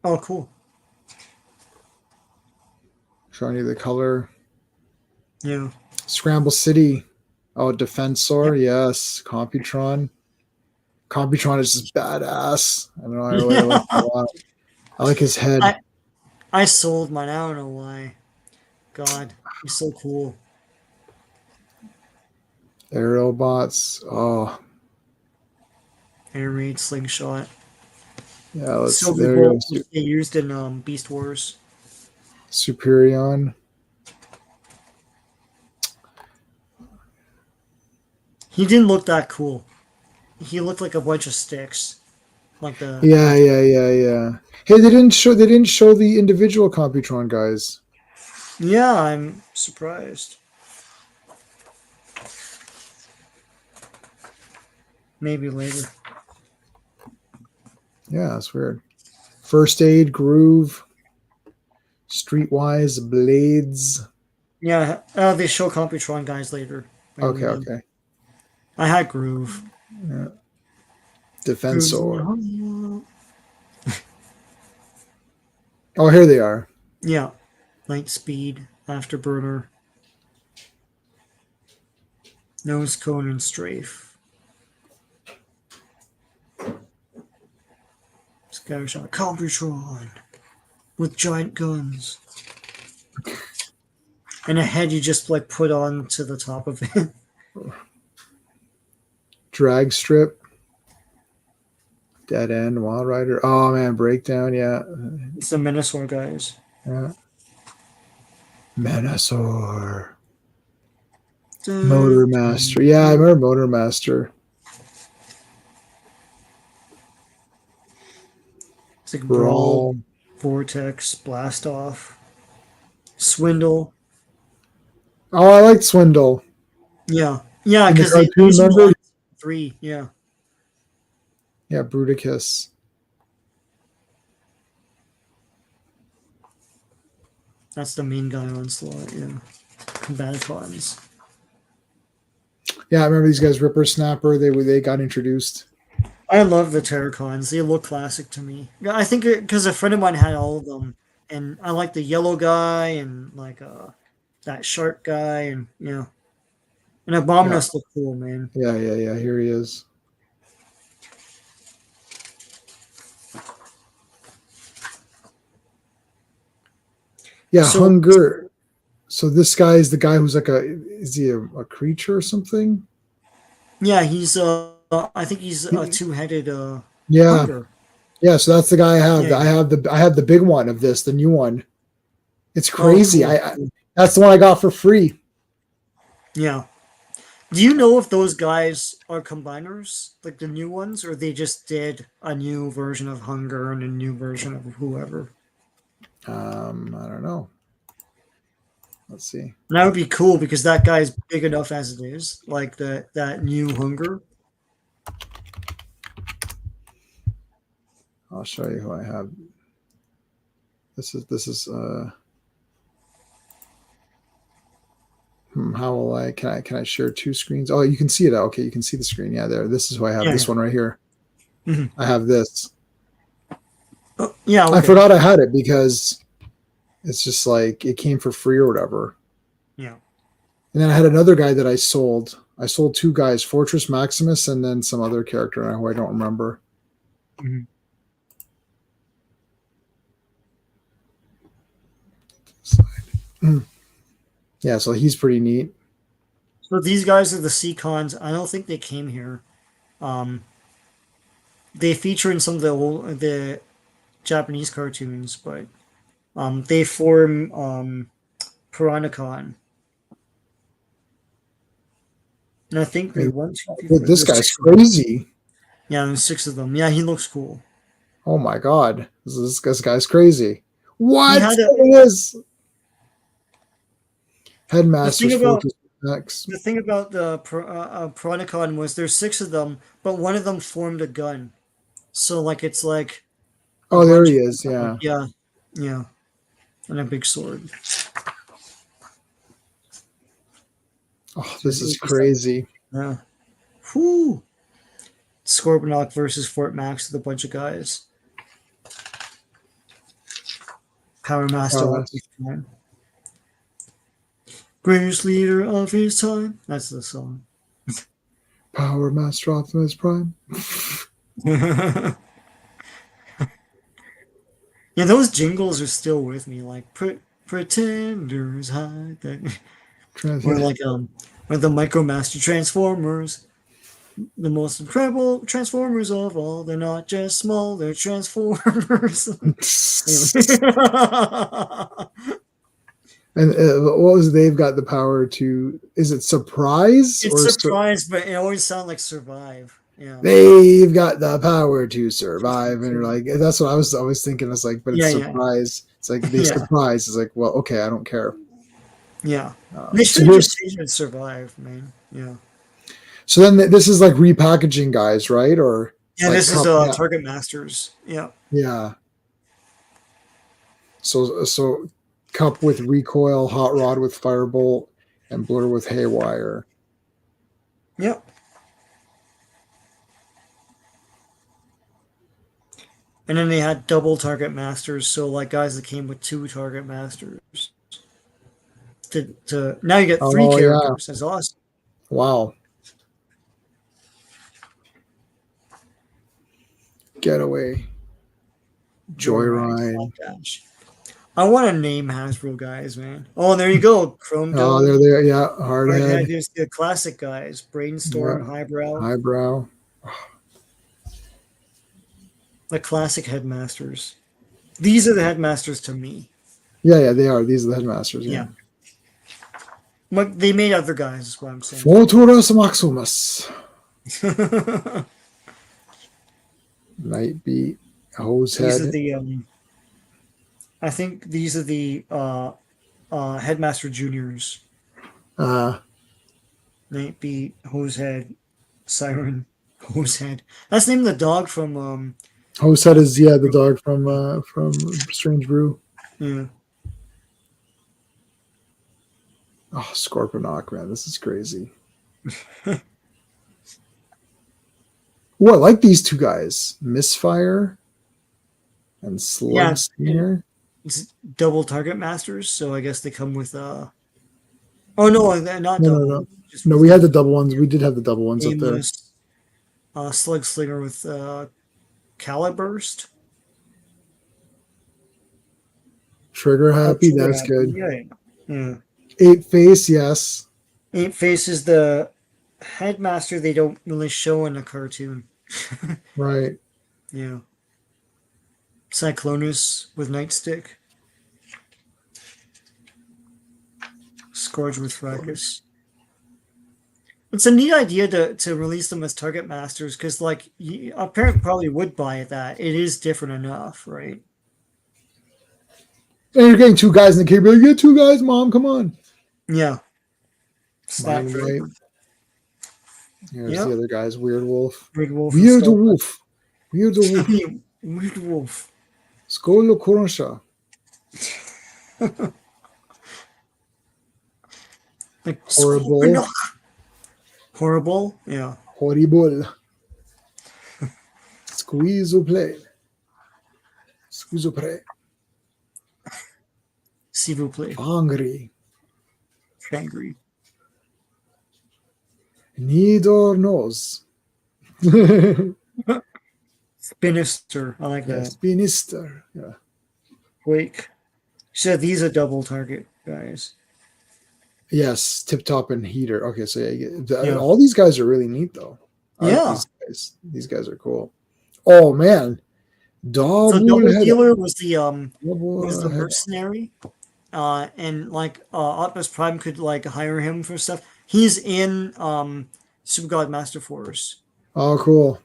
Oh, cool. Showing you the color. Yeah. Scramble City. Oh, Defensor. Yep. Yes. Computron. Computron is just badass. I don't know. I really like him a lot. I like his head. I sold mine. I don't know why. God, he's so cool. Aerobots. Oh, Air raid, slingshot, yeah. Let's see. silver There you bolt, go. which they used in Beast Wars. Superion. He didn't look that cool. He looked like a bunch of sticks, like the. Yeah. Hey, they didn't show the individual Computron guys. Yeah, I'm surprised. Maybe later. Yeah, that's weird. First Aid, Groove, Streetwise, Blades. Yeah, they show Computron guys later. Maybe then. Okay. I had Groove. Yeah. Groove's Defensor. on- Oh, here they are. Yeah, Light Speed, Afterburner, Nose Cone, and Strafe. Scattershot, Computron with giant guns. And a head you just like put on to the top of it. Drag Strip. Dead End, Wild Rider. Oh man, Breakdown. Yeah. It's the Minosaur guys. Yeah. Menasor. Motor Master. Yeah, I remember Motor Master. It's like Brawl. Brawl, Vortex, Blast Off, Swindle. Oh, I liked Swindle. Yeah, In the because they cartoon, use remember? 3. Yeah, Yeah, Bruticus. that's the main guy on Slot. Yeah, Combaticons. Yeah, I remember these guys. Ripper Snapper. They got introduced. I love the Terracons. They look classic to me. Yeah, I think because a friend of mine had all of them, and I like the yellow guy and like that shark guy, and and Abominus look cool, man. Yeah. Here he is. Yeah, So- Hunger. So this guy is the guy who's like is he a creature or something? Yeah, he's I think he's a two-headed Yeah. hunger. Yeah, so that's the guy I have. Yeah. I have the big one of this, the new one. It's crazy. cool. I that's the one I got for free. Yeah. Do you know if those guys are combiners, like the new ones, or they just did a new version of Hunger and a new version of whoever? I don't know. Let's see. And that would be cool because that guy's big enough as it is, like that new Hunger. I'll show you who I have. This is how will I can I share two screens? Oh, you can see it. Okay, you can see the screen. Yeah, there. This is who I have. Yeah. This one right here. Mhm. I have this. Oh, yeah, okay. I forgot I had it because it's just like it came for free or whatever. Yeah. And then I had another guy that I sold. I sold two guys, Fortress Maximus and then some other character who I don't remember. Mhm. Yeah, so he's pretty neat. So these guys are the Seacons. I don't think they came here. They feature in some of the Japanese cartoons, but They form Piranacon. And I think there's one, two, three, Well, four. this There's guy's 6 of them. crazy. Yeah, there's 6 of them. Yeah, he looks cool. Oh my god, this guy's crazy. What? He had a, It is the thing Headmaster's about Focus X. the thing about the Piranacon was there's 6 of them, but one of them formed a gun. So like it's like a Oh, there bunch he of is. Yeah. yeah, yeah, and a big sword. Oh, this is crazy. Yeah. Whoo! Scorponok versus Fort Max with a bunch of guys. Power Master Oh, Optimus Prime. Greatest leader of his time. That's the song. Power Master Optimus Prime. Yeah, those jingles are still with me. Like pretenders hide that, or like or the Micromaster Transformers, the most incredible Transformers of all. They're not just small; they're Transformers. And what was they've got the power to? Is it surprise It's or surprise, but it always sounds like survive. Yeah. they've got the power to survive? And you're like, that's what I was always thinking. It's like, but it's Yeah, yeah. surprise. It's like they Yeah. surprise. It's like, well, okay, I don't care. Yeah. They So should here's just change it survive, man. Yeah. so then this is like repackaging guys, right? Or Yeah, like this is yeah, Target Masters. Yeah. yeah. So Cup with recoil, Hot Rod with firebolt, and Blur with haywire. Yep. And then they had double Target Masters, so like guys that came with 2 Target Masters. To now you get 3 Oh yeah. characters. That's awesome. Wow. Getaway. Joyride. Flapdash. I want to name Hasbro guys, man. Oh, and there you go. Chrome Oh, Dome. they're there. Yeah. Hardhead. Hardhead. There's the classic guys. Brainstorm, Yeah. Highbrow. Highbrow. The classic headmasters. These are the headmasters to me. Yeah, they are. These are the headmasters. Yeah. But they made other guys, is what I'm saying. Futurus Maximus. Nightbeat. Hosehead. These are the I think these are the headmaster juniors. Nightbeat, Hosehead, Siren, Hosehead. That's named the dog from Hosehead is the dog from Strange Brew. yeah. Oh, Scorponok, man, this is crazy. Oh, I like these 2 guys, Misfire and Slug Slinger. It's double Target Masters, so I guess they come with oh no, they're not double. No. No, we had the double ones. We did have the double ones up there. Slug Slinger with Caliburst. Trigger Happy, that's good. Yeah. 8 Face, yes. 8 Face is the headmaster they don't really show in the cartoon. Right. Yeah. Cyclonus with Nightstick. Scourge with Fracas. It's a neat idea to release them as Target Masters because, like, a parent probably would buy that. It is different enough, right? And you're getting 2 guys in the cave. Like, get 2 guys, Mom. Come on. Yeah. Mind Wipe. Here's the other guys. Weird Wolf. Weird Wolf. Weird Wolf. Weird Wolf. Weird Wolf. Skolo Koronsha. Like Horrible. Horrible. Yeah. Horrible. Squeeze or play. Squeeze or play. S'il vous plaît. Angry. Angry. Need or nose. Spinister. I like that. Spinister. Yeah. Quake. So these are double target guys. Yes, Tip Top and Heater. Okay, so all these guys are really neat though. I like these guys are cool. Oh man, So Double Double header. Dealer was the Double header. mercenary, and like Optimus Prime could like hire him for stuff. He's in Super God Master Force. Oh, cool.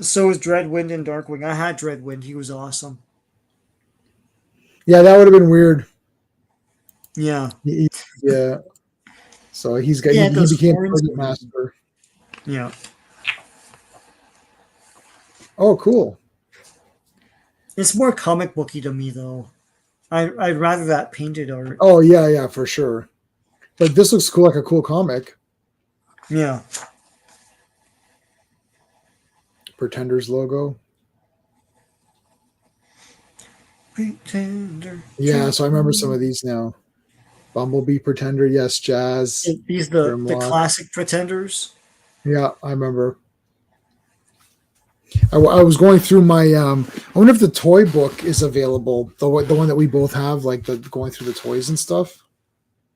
So is Dreadwind and Darkwing. I had Dreadwind. He was awesome. Yeah, that would have been weird. Yeah. Yeah. So he those became horns. Target Master. Yeah. Oh, cool. It's more comic booky to me though. I'd rather that painted art. Oh yeah, for sure. But this looks cool, like a cool comic. Yeah. Pretenders logo. Pretender. Yeah, so I remember some of these now. Bumblebee Pretender, yes, Jazz. These the Grimlock. classic Pretenders. Yeah, I remember. I was going through my. I wonder if the toy book is available. The one that we both have, like the going through the toys and stuff.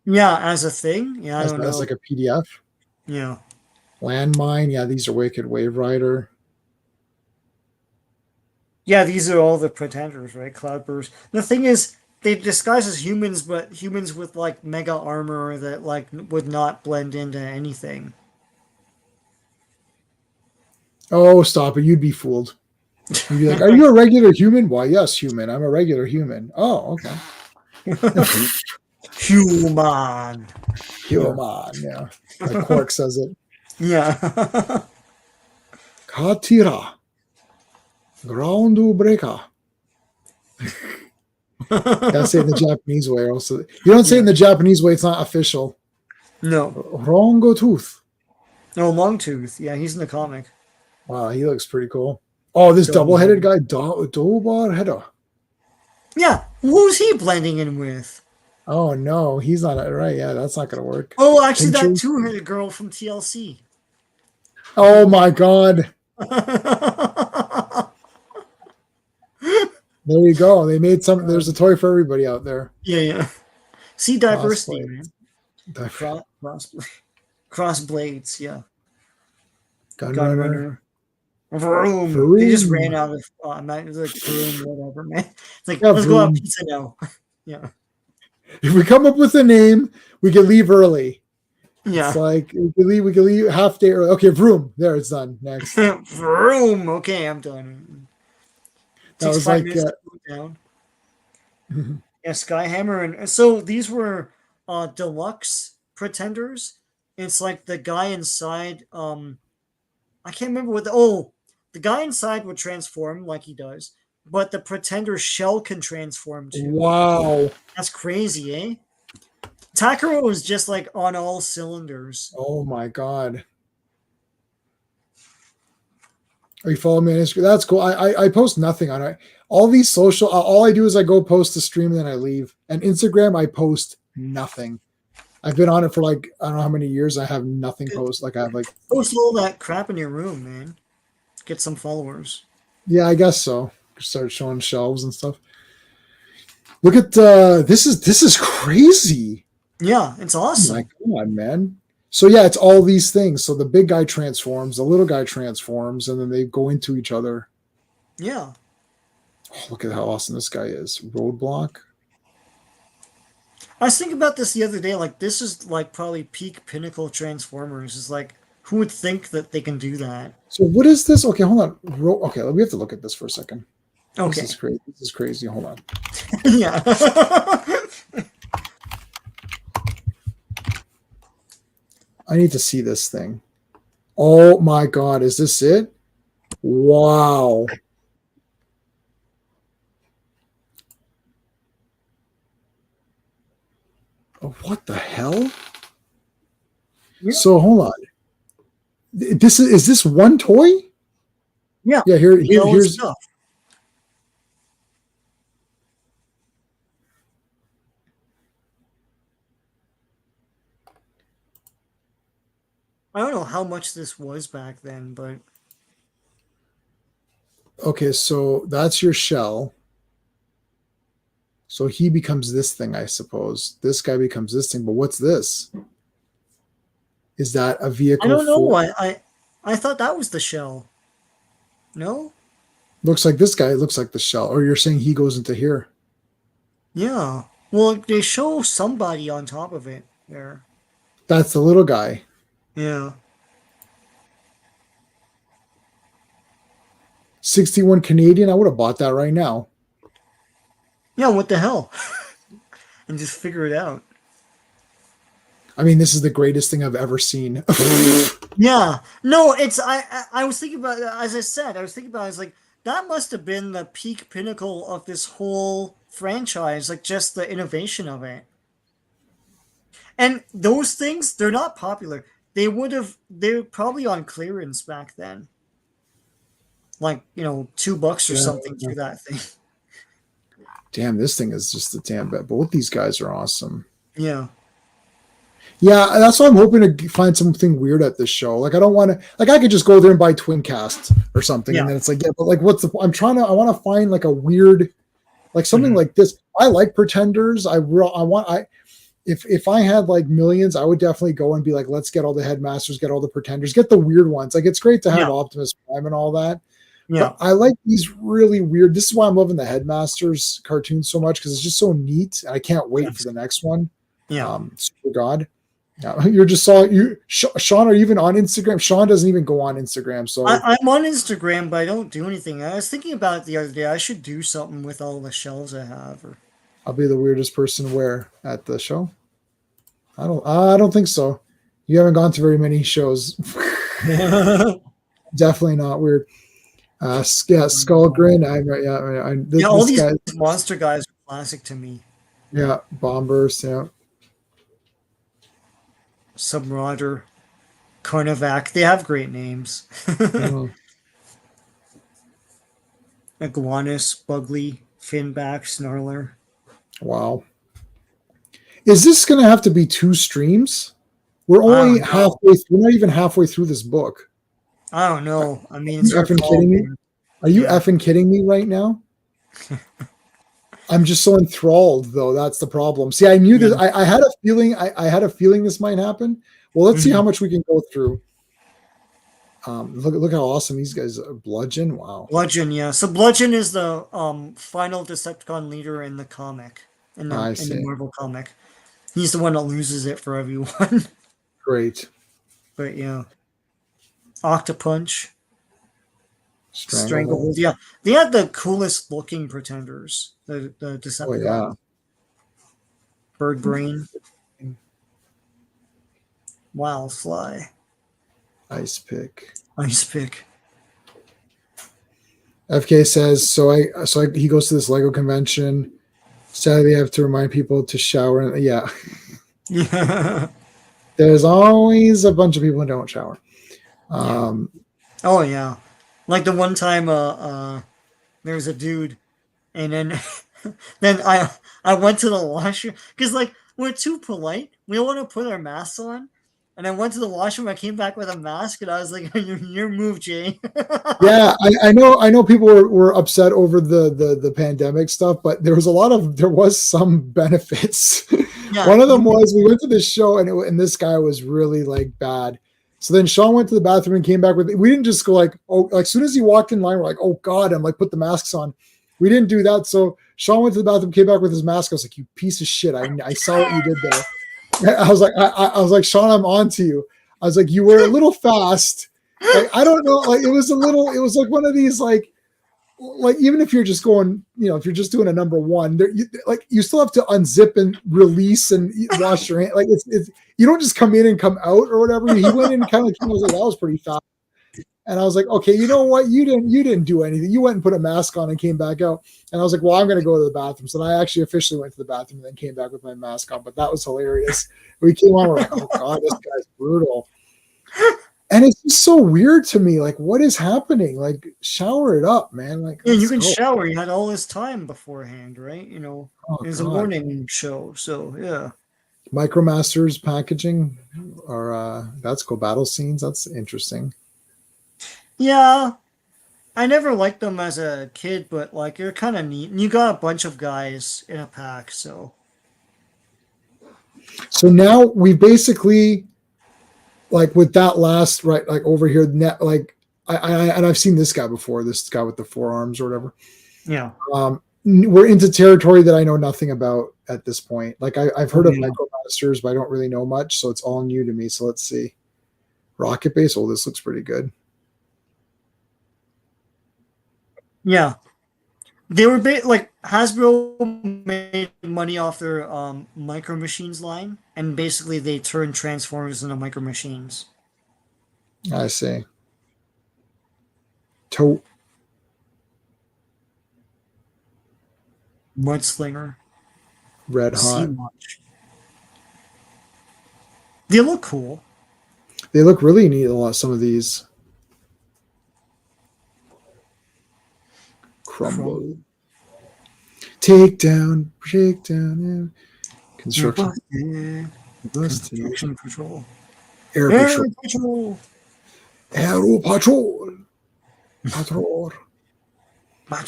Yeah, as a thing. Yeah, I don't know. As like a PDF. Yeah. Landmine, yeah, these are Wicked Wave Rider. Yeah, these are all the Pretenders, right? Cloudburst. The thing is, they disguise as humans, but humans with like mega armor that like would not blend into anything. Oh, stop it! You'd be fooled. You'd be like, "Are you a regular human?" Why, yes, human. I'm a regular human. Oh, okay. Human. Human, yeah. Like Quark says it. Yeah. Katira. Ground breaker. Gotta say it in the Japanese way. Also, you don't say it in the Japanese way; it's not official. No. Rongo Tooth. No, Longtooth. Yeah, he's in the comic. Wow, he looks pretty cool. Oh, this double-headed guy, Dobar Header. Yeah, who's he blending in with? Oh no, he's not right. Yeah, that's not gonna work. Oh, actually, that Pincher. two-headed girl from TLC. Oh my god. There you go. They made some. There's a toy for everybody out there. Yeah. See diversity, Crossblades. man. Cross blades, yeah. Gunrunner. Vroom. They just ran out of like vroom, whatever, man. It's like, let's go have pizza now. Yeah. If we come up with a name, we can leave early. Yeah. It's like we can leave half day early. Okay, Vroom. There, it's done. Next. Vroom. Okay, I'm done. That was 5 like minutes to put down. Yeah, Skyhammer, and so these were deluxe Pretenders. It's like the guy inside. I can't remember what the guy inside would transform like he does, but the Pretender shell can transform too. Wow. That's crazy, eh? Takara was just like on all cylinders. Oh my god. Are you following me on Instagram? That's cool. I post nothing on it. All these social, all I do is I go post the stream and then I leave. And Instagram, I post nothing. I've been on it for like, I don't know how many years. I have nothing post. Like I have like. Post all that crap in your room, man. Get some followers. Yeah, I guess so. Start showing shelves and stuff. Look at this is crazy. Yeah, it's awesome. Oh my god, man. So yeah, it's all these things. So the big guy transforms, the little guy transforms, and then they go into each other. Yeah. Oh, look at how awesome this guy is. Roadblock. I was thinking about this the other day. Like, this is like probably peak pinnacle Transformers. Is like, who would think that they can do that? So what is this? Okay, hold on. Okay, we have to look at this for a second. Okay. This is crazy. Hold on. Yeah. I need to see this thing. Oh my god, is this it? Wow. Oh, what the hell? Yeah. So hold on. Is this one toy? Yeah. Yeah, here's stuff. I don't know how much this was back then, but okay, so that's your shell. So he becomes this thing, I suppose. This guy becomes this thing, but what's this? Is that a vehicle? I don't know. I thought that was the shell. No? Looks like this guy looks like the shell. Or you're saying he goes into here. Yeah. Well, they show somebody on top of it there. That's the little guy. Yeah. 61 Canadian. I would have bought that right now. Yeah, what the hell? And just figure it out. I mean, this is the greatest thing I've ever seen. Yeah. No, it's I was thinking about, as I said, I was thinking about, I was like, that must have been the peak pinnacle of this whole franchise, like just the innovation of it. And those things, they're not popular. They're probably on clearance back then. Like, $2 or something for that thing. Damn, this thing is just a damn bad. Both these guys are awesome. Yeah. Yeah, that's why I'm hoping to find something weird at this show. Like, I don't want to, like, I could just go there and buy twin casts or something. Yeah. And then it's like, yeah, but like, what's the, I want to find like a weird, like something like this. I like Pretenders. If I had like millions, I would definitely go and be like, let's get all the Headmasters, get all the Pretenders, get the weird ones. Like, it's great to have Optimus Prime and all that. Yeah. But I like these really weird. This is why I'm loving the Headmasters cartoon so much, because it's just so neat. I can't wait for the next one. Yeah. Super God. You're just Sean, are you even on Instagram? Sean doesn't even go on Instagram. So I'm on Instagram, but I don't do anything. I was thinking about it the other day. I should do something with all the shelves I have. Or I'll be the weirdest person where at the show. I don't think so. You haven't gone to very many shows. Definitely not weird. Skullgrin. All these monster guys are classic to me. Yeah, Bombers. Yeah, Submarauder, Carnivac. They have great names. Iguanus, Bugly, Finback, Snarler. Wow. Is this going to have to be 2 streams? We're only halfway. We're not even halfway through this book. I don't know. I mean, Are you effing kidding me? Are you effing kidding me right now? I'm just so enthralled, though. That's the problem. See, I knew this. I had a feeling. I had a feeling this might happen. Well, let's see how much we can go through. Look how awesome these guys are. Bludgeon. Wow. Bludgeon, yeah. So Bludgeon is the final Decepticon leader in the comic, in the Marvel comic. He's the one that loses it for everyone. Great. But yeah. Octopunch. Stranglehold. Yeah. They had the coolest looking Pretenders. The Decepticon. Oh, yeah. Bird Brain. Wildfly. Ice Pick. FK says, he goes to this Lego convention. Sadly, they have to remind people to shower. Yeah. There's always a bunch of people who don't shower. Oh yeah. Like the one time there was a dude, and then then I went to the washroom because like we're too polite. We don't want to put our masks on. And I went to the washroom. I came back with a mask, and I was like, "Your move, Jay." Yeah, I know. People were upset over the pandemic stuff, but there was some benefits. Yeah. One of them was we went to this show, and this guy was really like bad. So then Sean went to the bathroom and came back with. We didn't just go like, oh, like as soon as he walked in line, we're like, oh God, I'm like, put the masks on. We didn't do that. So Sean went to the bathroom, came back with his mask. I was like, you piece of shit! I saw what you did there. I was like, Sean, I'm on to you. I was like, you were a little fast. Like, I don't know. Like, it was like one of these, like even if you're just going, if you're just doing a number one, you still have to unzip and release and wash your hand. Like it's you don't just come in and come out or whatever. He went in and kind of was like, that was pretty fast. And I was like, okay, you know what? You didn't do anything. You went and put a mask on and came back out. And I was like, well, I'm going to go to the bathroom. So I actually officially went to the bathroom and then came back with my mask on. But that was hilarious. We came on, we're like, oh God, this guy's brutal. And it's just so weird to me. Like, what is happening? Like, shower it up, man. Like, yeah, you can shower. You had all this time beforehand, right? It was a morning show. So yeah. Micromasters packaging, or that's cool. Battle scenes. That's interesting. Yeah, I never liked them as a kid, but like they're kind of neat. And you got a bunch of guys in a pack, so. So now we basically, like with that last right, like over here, net like and I've seen this guy before. This guy with the forearms or whatever. Yeah. We're into territory that I know nothing about at this point. Like I've heard of MicroMasters, but I don't really know much, so it's all new to me. So let's see. Rocket Base. Oh, this looks pretty good. Yeah. They were like Hasbro made money off their Micro Machines line, and basically they turned Transformers into Micro Machines. I see. Tote. Mudslinger. Red Hot. Sea-Watch. They look cool. They look really neat. A lot. Some of these. Crumble. Take down, break down, construction. Construction Patrol. Air Patrol. Aero Patrol. Patrol.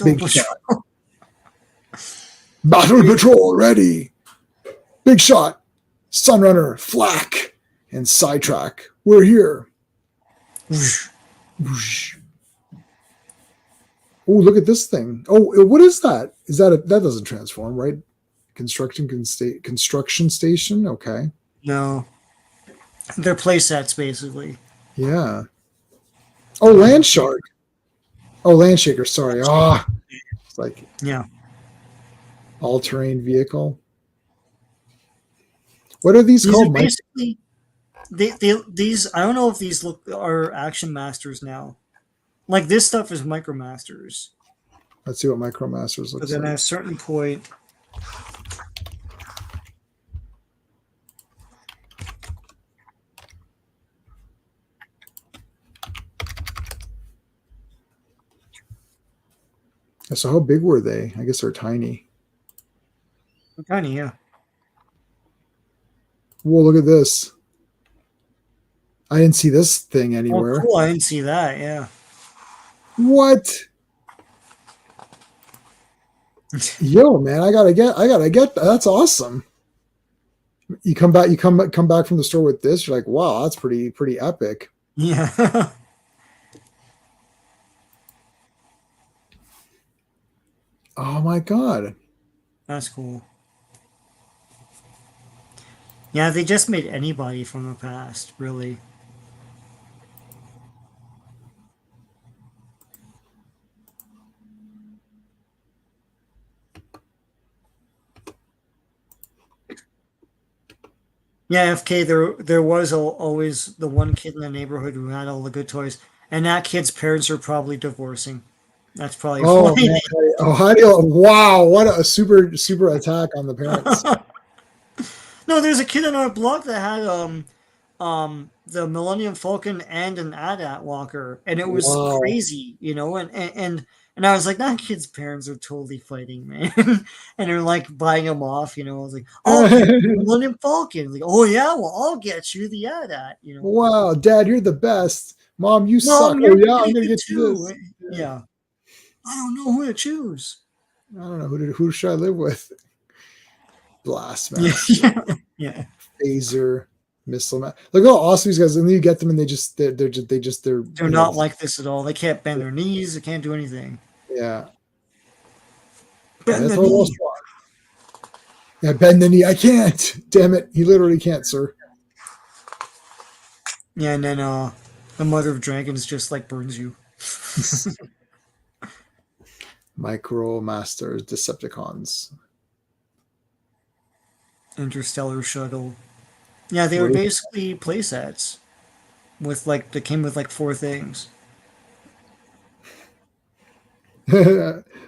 Big shot. Battle Patrol ready. Big shot. Sunrunner, Flak, and Sidetrack. We're here. Whoosh. Oh, look at this thing. Oh, what is that? Is that that doesn't transform, right? Construction station. Okay. No. They're play sets, basically. Yeah. Oh, Land Shark. Oh, Land Shaker. Sorry. It's like all-terrain vehicle. What are these called? Basically, these. I don't know if these are Action Masters now. Like this stuff is MicroMasters. Let's see what MicroMasters looks like. But then at a certain point, so how big were they? I guess they're tiny. tiny, yeah. Whoa, look at this. I didn't see this thing anywhere. Oh, cool. I didn't see that. Yeah. What? Yo, man, I gotta get that. That's awesome. You come back from the store with this, you're like, wow, that's pretty epic. Yeah. Oh my god. That's cool. Yeah, they just made anybody from the past, really. Yeah, FK, there was always the one kid in the neighborhood who had all the good toys, and that kid's parents are probably divorcing. That's probably Oh, why. man. Oh, wow, what a super attack on the parents. No, there's a kid on our block that had the Millennium Falcon and an AT-AT walker, and it was crazy, you know, and I was like, that kid's parents are totally fighting, man. And they're like buying him off, you know. I was like, oh, Millennium Falcon. Like, oh yeah, well, I'll get you the AT-AT, you know. Wow, Dad, you're the best. Mom, you suck. Oh yeah, I'm gonna get you this. Yeah. I don't know who to choose. I don't know who should I live with. Blast man. Yeah. Phaser, missile man. Look how awesome these guys. And then you get them, and they're not like this at all. They can't bend their knees. They can't do anything. Yeah. Bend the knee. Yeah, bend the knee. I can't. Damn it. He literally can't, sir. Yeah, and then the Mother of Dragons just like burns you. MicroMasters, Decepticons. Interstellar Shuttle. Yeah, they were basically playsets with like they came with like 4 things.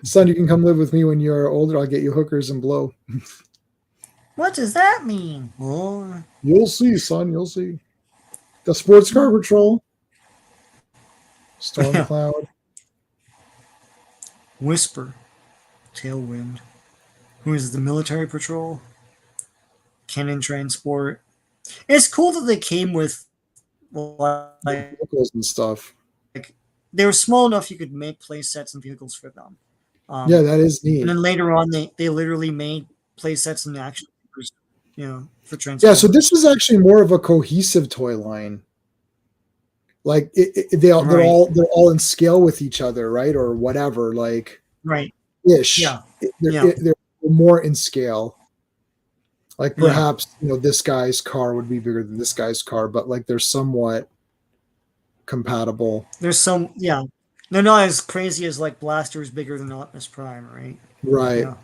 Son, you can come live with me when you're older. I'll get you hookers and blow. What does that mean? Oh. You'll see, son. You'll see. The Sports Car Patrol. Storm Cloud. Whisper. Tailwind. Who is the Military Patrol? Cannon Transport. It's cool that they came with like vehicles and stuff. Like they were small enough you could make play sets and vehicles for them. Yeah, that is neat. And then later on, they literally made play sets and action figures, you know, for Transformers. Yeah, so this was actually more of a cohesive toy line. like Right. they're all in scale with each other, right, or whatever, like Right. ish. Yeah. They're, Yeah. they're more in scale. Like Yeah. perhaps this guy's car would be bigger than this guy's car, but like they're somewhat compatible. There's some. Yeah. They're not as crazy as like Blaster's bigger than Optimus Prime, right? Right. Yeah.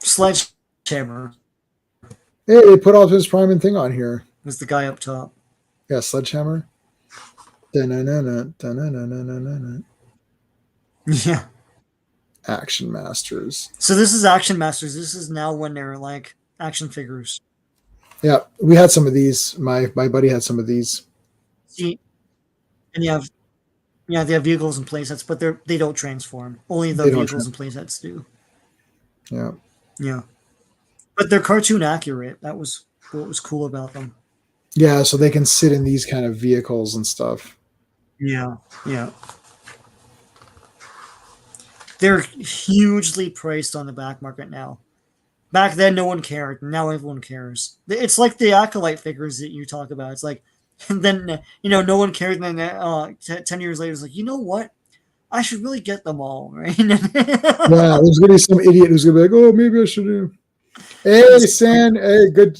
Sledgehammer Hey, they put Optimus Prime and thing on here. was the guy up top. Yeah, Sledgehammer. Da-na-na-na, da-na-na-na-na-na. Yeah. Action Masters. So this is Action Masters. This is now when they're like action figures. Yeah, we had some of these. My buddy had some of these. See, and they have vehicles and playsets, but they don't transform. Only the They don't vehicles and playsets do. Yeah. Yeah. But they're cartoon accurate. That was what was cool about them. Yeah, so they can sit in these kind of vehicles and stuff. Yeah. Yeah. They're hugely priced on the black market now. Back then, no one cared. Now everyone cares. It's like the Acolyte figures that you talk about. It's like, and then, no one cared. And then 10 years later, it's like, you know what? I should really get them all, right? Yeah, there's going to be some idiot who's going to be like, oh, maybe I should do. Hey, San. Hey, good.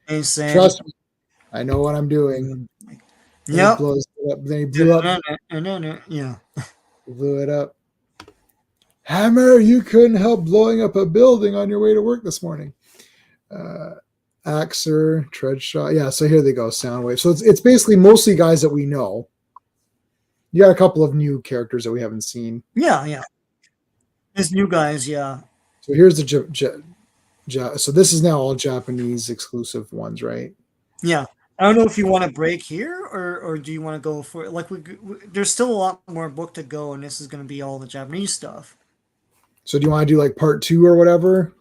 Hey, Sam. Trust me. I know what I'm doing. Yep. He blows it up. Then he blew up. Yeah. Blew it up. Hammer, you couldn't help blowing up a building on your way to work this morning. Axer, Treadshaw. Yeah, so here they go, Soundwave. So it's basically mostly guys that we know. You got a couple of new characters that we haven't seen. Yeah, yeah. There's new guys, yeah. So here's the so this is now all Japanese exclusive ones, right? Yeah. I don't know if you want to break here or do you want to go for like there's still a lot more book to go, and this is going to be all the Japanese stuff. So do you want to do like part 2 or whatever?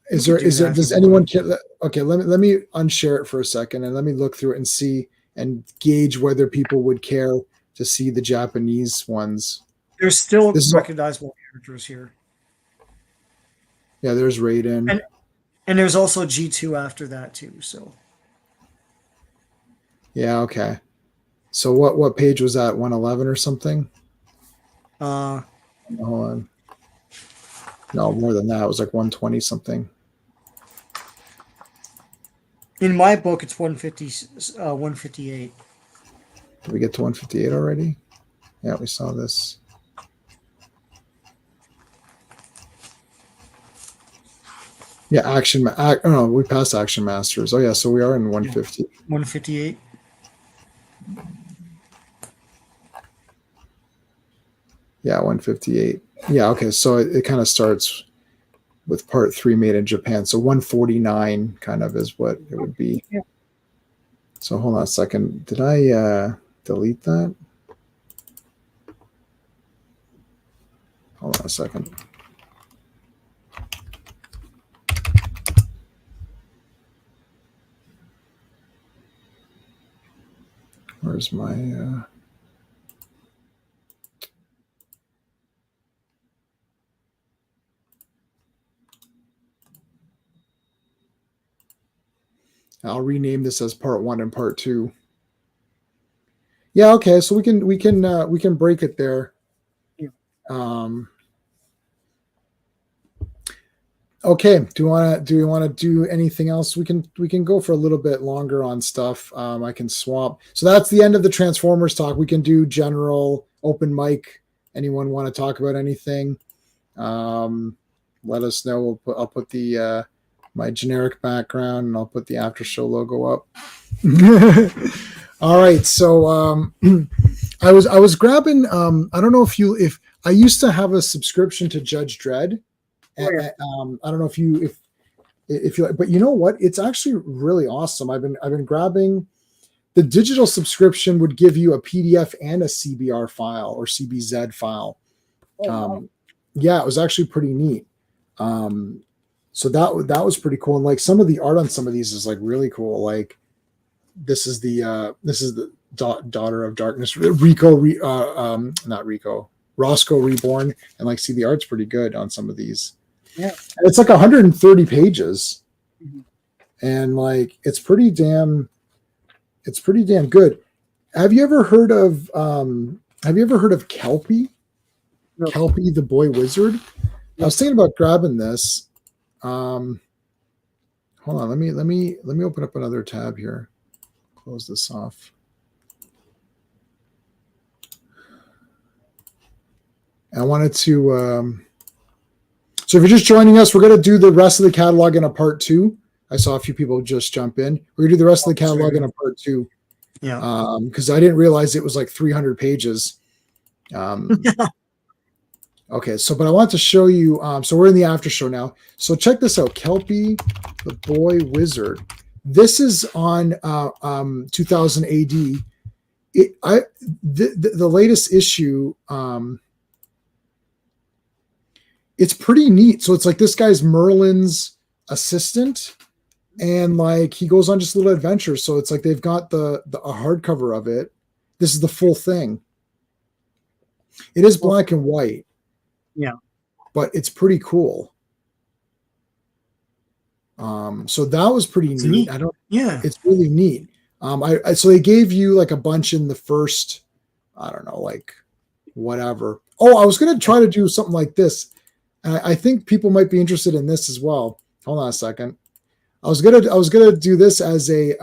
Does anyone care? Okay, let me unshare it for a second and let me look through it and see and gauge whether people would care to see the Japanese ones. There's still recognizable characters here. Yeah, there's Raiden. And there's also G2 after that too, so. Yeah, okay. So what page was that? 111 or something? Hold on. No, more than that. It was like 120 something. In my book, it's 158. Did we get to 158 already? Yeah, we saw this. Yeah, we passed Action Masters. Oh yeah, so we are in 150. 158. Yeah, 158. Yeah, okay, so it kind of starts with part 3 made in Japan. So 149 kind of is what it would be. Yeah. So hold on a second. Did I delete that? Hold on a second. Where's my I'll rename this as part 1 and part 2. Yeah, okay, so we can break it there. Yeah. Okay, do we want to do anything else? We can go for a little bit longer on stuff. I can swap. So that's the end of the Transformers talk. We can do general open mic. Anyone want to talk about anything? Let us know. I'll put the my generic background and I'll put the after show logo up. All right, so I was grabbing. I don't know if I used to have a subscription to Judge Dredd. Oh, yeah. I don't know if you but you know what? It's actually really awesome. I've been grabbing the digital subscription would give you a PDF and a CBR file or CBZ file. Oh, wow. Yeah, it was actually pretty neat. So that was pretty cool. And like some of the art on some of these is like really cool. Like this is the Daughter of Darkness, Roscoe Reborn, and like see the art's pretty good on some of these. Yeah, and it's like 130 pages, mm-hmm. and like it's pretty damn. It's pretty damn good. Have you ever heard of Kelpie? No. Kelpie the Boy Wizard? I was thinking about grabbing this. Hold on, let me open up another tab here. Close this off. I wanted to so if you're just joining us, we're going to do the rest of the catalog in a part 2. I saw a few people just jump in. We're going to do the rest of the catalog in a part 2. Yeah. Because I didn't realize it was like 300 pages. Okay, so but I want to show you. So we're in the after show now. So check this out, Kelpie, the Boy Wizard. This is on 2000 AD. The latest issue. It's pretty neat. So it's like this guy's Merlin's assistant, and like he goes on just little adventures. So it's like they've got a hardcover of it. This is the full thing. It is black and white. Yeah. But it's pretty cool. So that was pretty neat. It's really neat. So they gave you like a bunch in the first, I don't know, like whatever. Oh, I was gonna try to do something like this. I think people might be interested in this as well. Hold on a second. I was gonna do this as a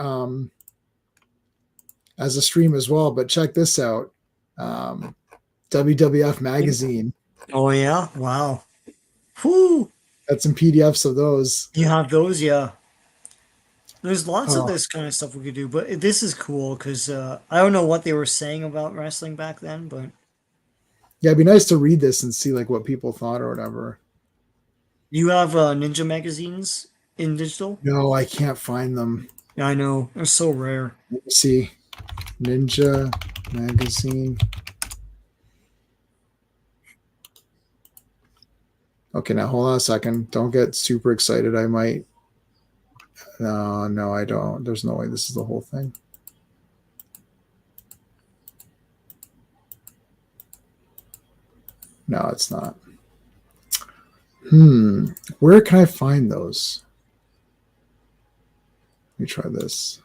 stream as well, but check this out. WWF magazine. Oh yeah! Wow. Whoo! Got some PDFs of those. You have those, yeah. There's lots of this kind of stuff we could do, but this is cool because I don't know what they were saying about wrestling back then, but yeah, it'd be nice to read this and see like what people thought or whatever. You have Ninja magazines in digital? No, I can't find them. Yeah, I know. They're so rare. Let me see. Ninja magazine. Okay, now hold on a second. Don't get super excited. I might. No, I don't. There's no way this is the whole thing. No, it's not. Where can I find those? Let me try this.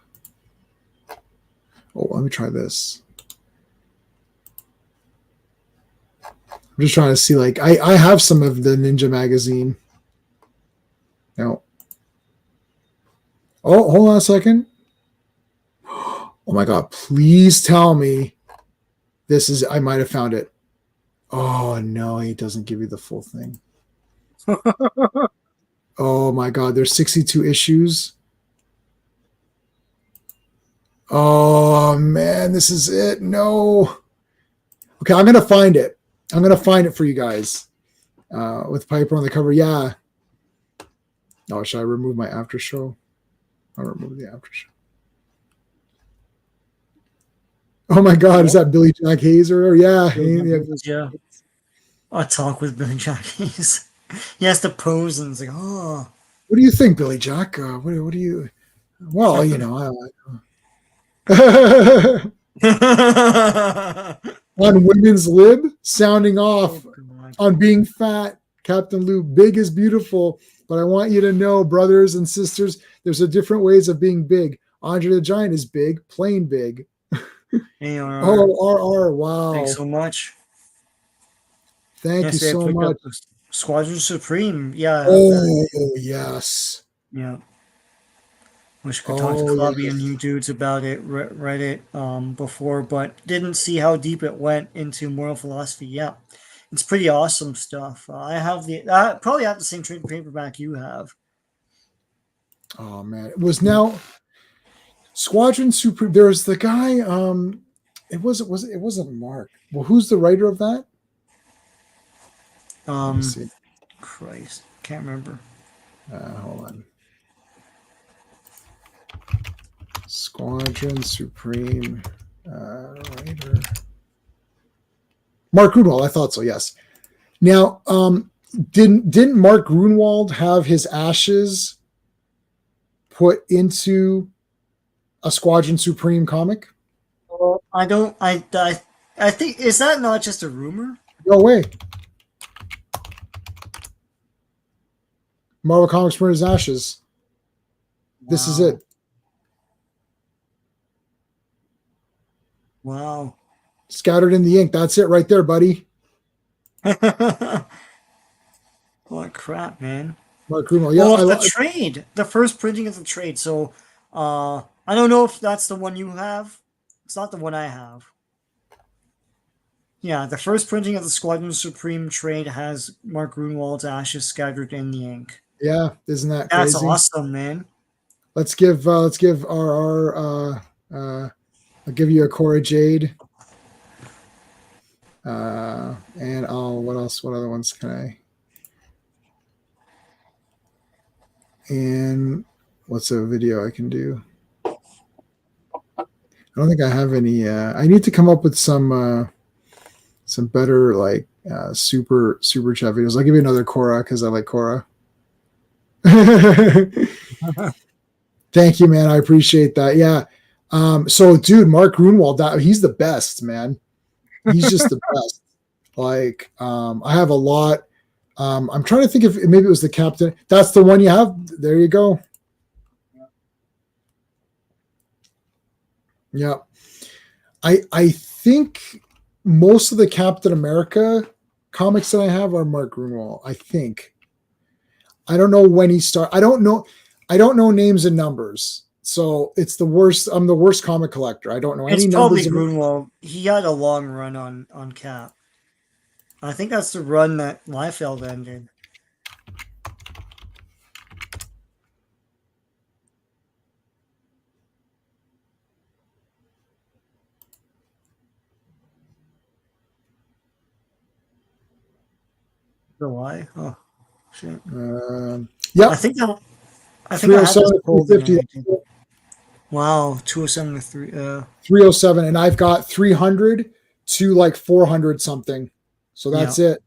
Oh, let me try this. I'm just trying to see, like, I have some of the Ninja magazine. No. Oh, hold on a second. Oh my God, please tell me this is, I might have found it. Oh no, he doesn't give you the full thing. Oh my God, there's 62 issues. Oh man, this is it. No. Okay, I'm gonna find it. I'm gonna find it for you guys. With Piper on the cover. Yeah. Oh, should I remove my after show? I'll remove the after show. Oh my God, is that Billy Jack Hazer? Yeah. Yeah. I talk with Billy Jack Hayes. He has to pose and it's like, oh. What do you think, Billy Jack? What do you? Well, you know, on women's lib, sounding off on being fat. Captain Lou, big is beautiful, but I want you to know, brothers and sisters, there's a different ways of being big. Andre the Giant is big, plain big. RR, wow. Thanks so much. Thank you so much. Squadron Supreme, yeah. Oh, yes. Yeah. Wish I could talk to Clobberin and you dudes about it, read it before, but didn't see how deep it went into moral philosophy. Yeah. It's pretty awesome stuff. I probably have the same trade paperback you have. Oh man, it was now Squadron Supreme. There's the guy. It wasn't Mark. Well, who's the writer of that? Christ, can't remember. Hold on. Squadron Supreme writer. Mark Grunwald, I thought so. Yes. Now, didn't Mark Grunwald have his ashes put into a Squadron Supreme comic? I don't. I think, is that not just a rumor? No way. Marvel Comics burned his ashes. Wow. This is it. Wow. Scattered in the ink. That's it right there, buddy. What crap, man. Mark Grunwald. Yeah, Well, if the trade, the first printing is the trade, so I don't know if that's the one you have. It's not the one I have. Yeah, the first printing of the Squadron Supreme trade has Mark Grunwald's ashes scattered in the ink. yeah, isn't that That's crazy? awesome, man. Let's give our I'll give you a Cora Jade. And what else? What other ones can I? And what's a video I can do? I don't think I have any. I need to come up with some better like super chat videos. I'll give you another Cora because I like Cora. Thank you, man. I appreciate that. Yeah. So, dude, Mark Grunwald, he's the best, man. He's just the best. Like, I have a lot. I'm trying to think if maybe it was the captain. That's the one you have. There you go. Yeah. I think most of the Captain America comics that I have are Mark Grunwald. I think. I don't know when he started. I don't know names and numbers. So it's the worst. I'm the worst comic collector. I don't know any It's probably numbers. Grunwald. He had a long run on Cap. I think that's the run that Liefeld ended. The why? Oh, shit. Yeah. I think I had this 307, pulled in 350. it. Wow, 207 to 3. 307, and I've got 300 to like 400 something. So that's it.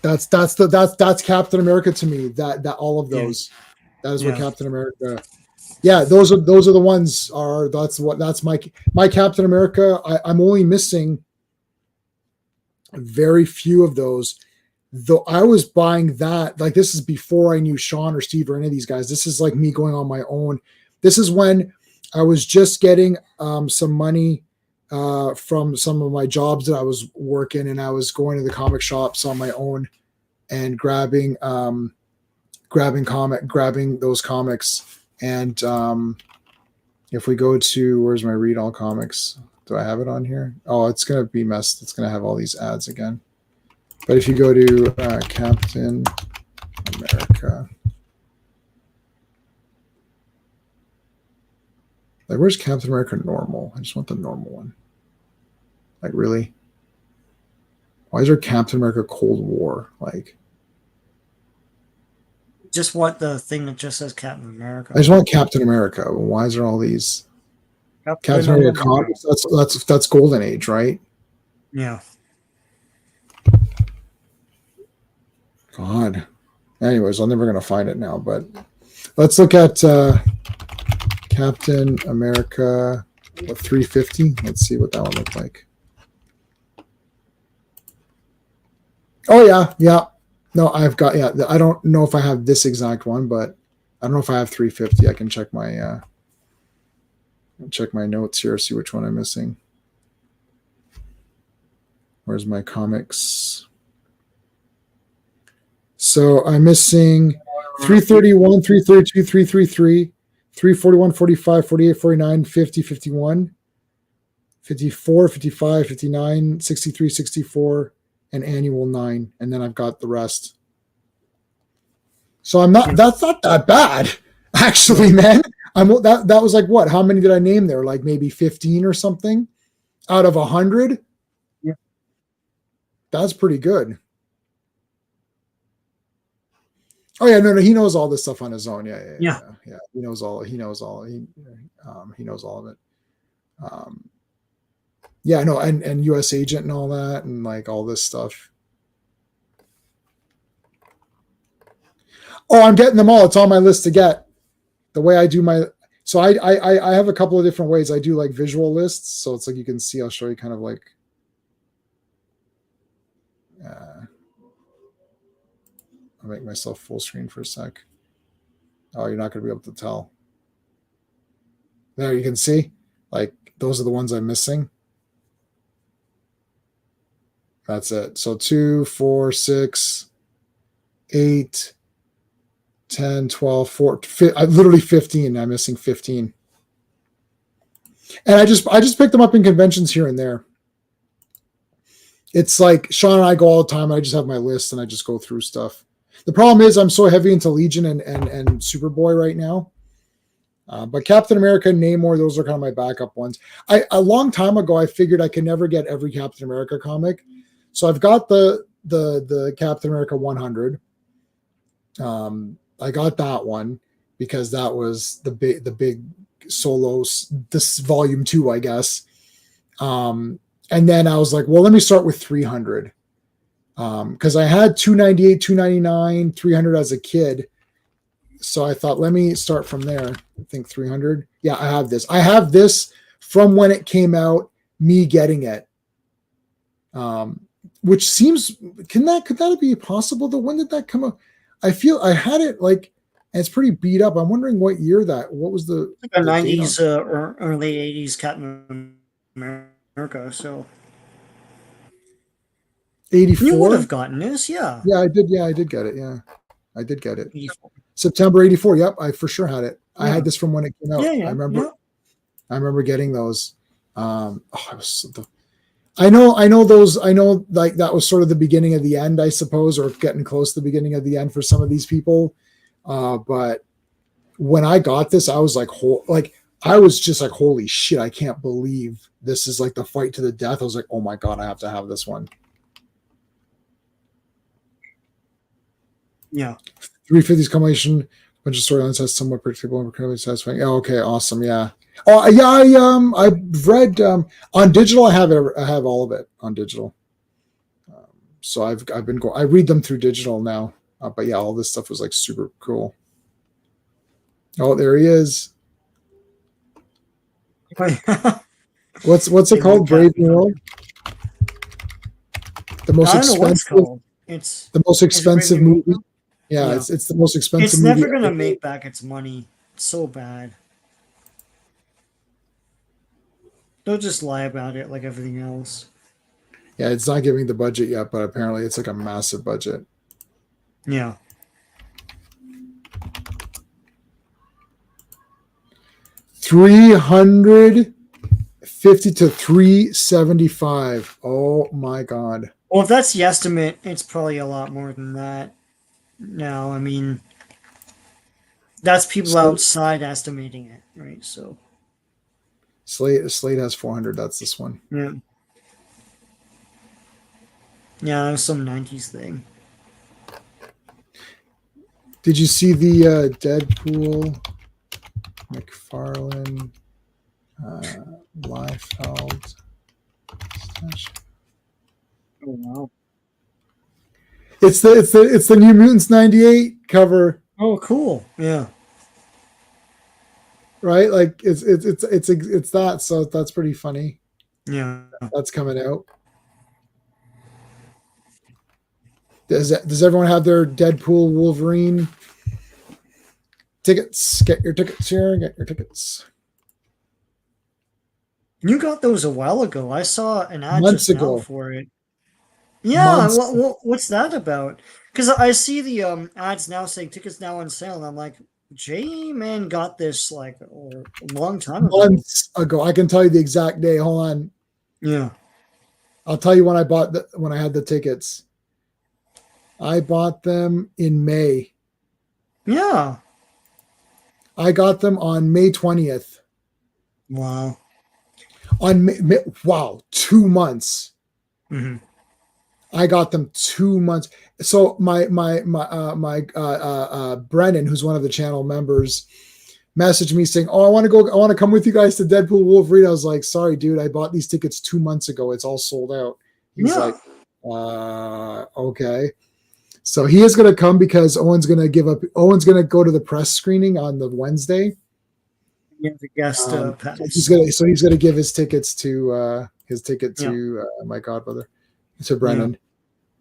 That's Captain America to me. That all of those. That is what Captain America. Yeah, those are the ones. That's my Captain America. I'm only missing very few of those. Though I was buying that, like this is before I knew Sean or Steve or any of these guys. This is like me going on my own. This is when I was just getting some money from some of my jobs that I was working, and I was going to the comic shops on my own and grabbing those comics. And if we go to, where's my read all comics? Do I have it on here? Oh, it's gonna be messed. It's gonna have all these ads again. But if you go to Captain America, like where's Captain America normal? I just want the normal one. Like really? Why is there Captain America Cold War? Like, just want the thing that just says Captain America. I just want Captain America. Why is there all these Captain America comics? That's Golden Age, right? Yeah. God. Anyways, I'm never gonna find it now. But let's look at Captain America 350. Let's see what that one looked like. Oh yeah. No, I've got I don't know if I have this exact one, but I don't know if I have 350. I can check my notes here, see which one I'm missing. Where's my comics? So I'm missing 331, 332, 333, 341, 45, 48, 49, 50, 51, 54, 55, 59, 63, 64, and annual 9. And then I've got the rest. So that's not that bad, actually, man. That was like what? How many did I name there? Like maybe 15 or something out of 100? Yeah. That's pretty good. Oh yeah, no, he knows all this stuff on his own. Yeah. He knows all. He knows all of it. Yeah, no, and U.S. Agent and all that, and like all this stuff. Oh, I'm getting them all. It's on my list to get. The way I do my, so I have a couple of different ways I do like visual lists. So it's like you can see. I'll show you kind of like. I'll make myself full screen for a sec. Oh, you're not going to be able to tell. There, you can see, like those are the ones I'm missing. That's it. So 2, 4, 6, 8, 10, 12, 14. Literally 15. I'm missing 15. And I just picked them up in conventions here and there. It's like Sean and I go all the time. I just have my list and I just go through stuff. The problem is I'm so heavy into Legion and Superboy right now. But Captain America, Namor, those are kind of my backup ones. A long time ago, I figured I could never get every Captain America comic. So I've got the Captain America 100. I got that one because that was the big solos, this volume 2, I guess. And then I was like, well, let me start with 300. Because I had 298, 299, 300 as a kid. So I thought, let me start from there. I think 300. Yeah, I have this. I have this from when it came out, me getting it. Which seems, could that be possible? Though, when did that come out? I feel I had it like, and it's pretty beat up. I'm wondering what was the 90s or early 80s Captain America. So 84. You would have gotten this, yeah. Yeah, I did. Yeah, I did get it. Yeah, I did get it. 84. September 84. Yep, I for sure had it. Yeah. I had this from when it came out. Yeah, I remember. yeah. I remember getting those. I know those. I know like that was sort of the beginning of the end, I suppose, or getting close to the beginning of the end for some of these people. But when I got this, I was like, I was just like, holy shit! I can't believe this is like the fight to the death. I was like, oh my god, I have to have this one. Yeah. 350's compilation, bunch of storylines has somewhat predictable and incredibly satisfying. Oh, okay, awesome, yeah. Oh, yeah. I've read on digital. I have all of it on digital. So I've been going. I read them through digital now. But yeah, all this stuff was like super cool. Oh, there he is. What's it called? Brave New World. The most expensive. It's the most expensive movie. Yeah, yeah. It's the most expensive. It's movie never gonna ever. make back its money. It's so bad. Don't just lie about it like everything else. Yeah, it's not giving the budget yet, but apparently it's like a massive budget. Yeah. $350 to $375. Oh my god. Well, if that's the estimate, it's probably a lot more than that. Now, I mean, that's people outside estimating it, right? So Slate has 400. That's this one. yeah, yeah, that was some '90s thing. Did you see the Deadpool, McFarlane, Liefeld? Oh wow! It's the New Mutants '98 cover. Oh, cool! Yeah, right. Like it's that. So that's pretty funny. yeah. That's coming out. Does everyone have their Deadpool Wolverine tickets? Get your tickets here. Get your tickets. You got those a while ago. I saw an ad Months just now ago. for it. Yeah, Months. what's that about? Because I see the ads now saying tickets now on sale, and I'm like, J-Man got this like a long time ago. Months ago. I can tell you the exact day. Hold on. Yeah. I'll tell you when I when I had the tickets. I bought them in May. Yeah. I got them on May 20th. Wow. On May, wow, 2 months. Mm-hmm. I got them 2 months. So my Brennan, who's one of the channel members, messaged me saying, "Oh, I want to come with you guys to Deadpool Wolverine." I was like, "Sorry, dude, I bought these tickets 2 months ago. It's all sold out." He's like, "Okay." So he is going to come because Owen's going to go to the press screening on the Wednesday. Yeah, the guest pass. He's going to give his tickets to my godmother, to Brennan. Yeah.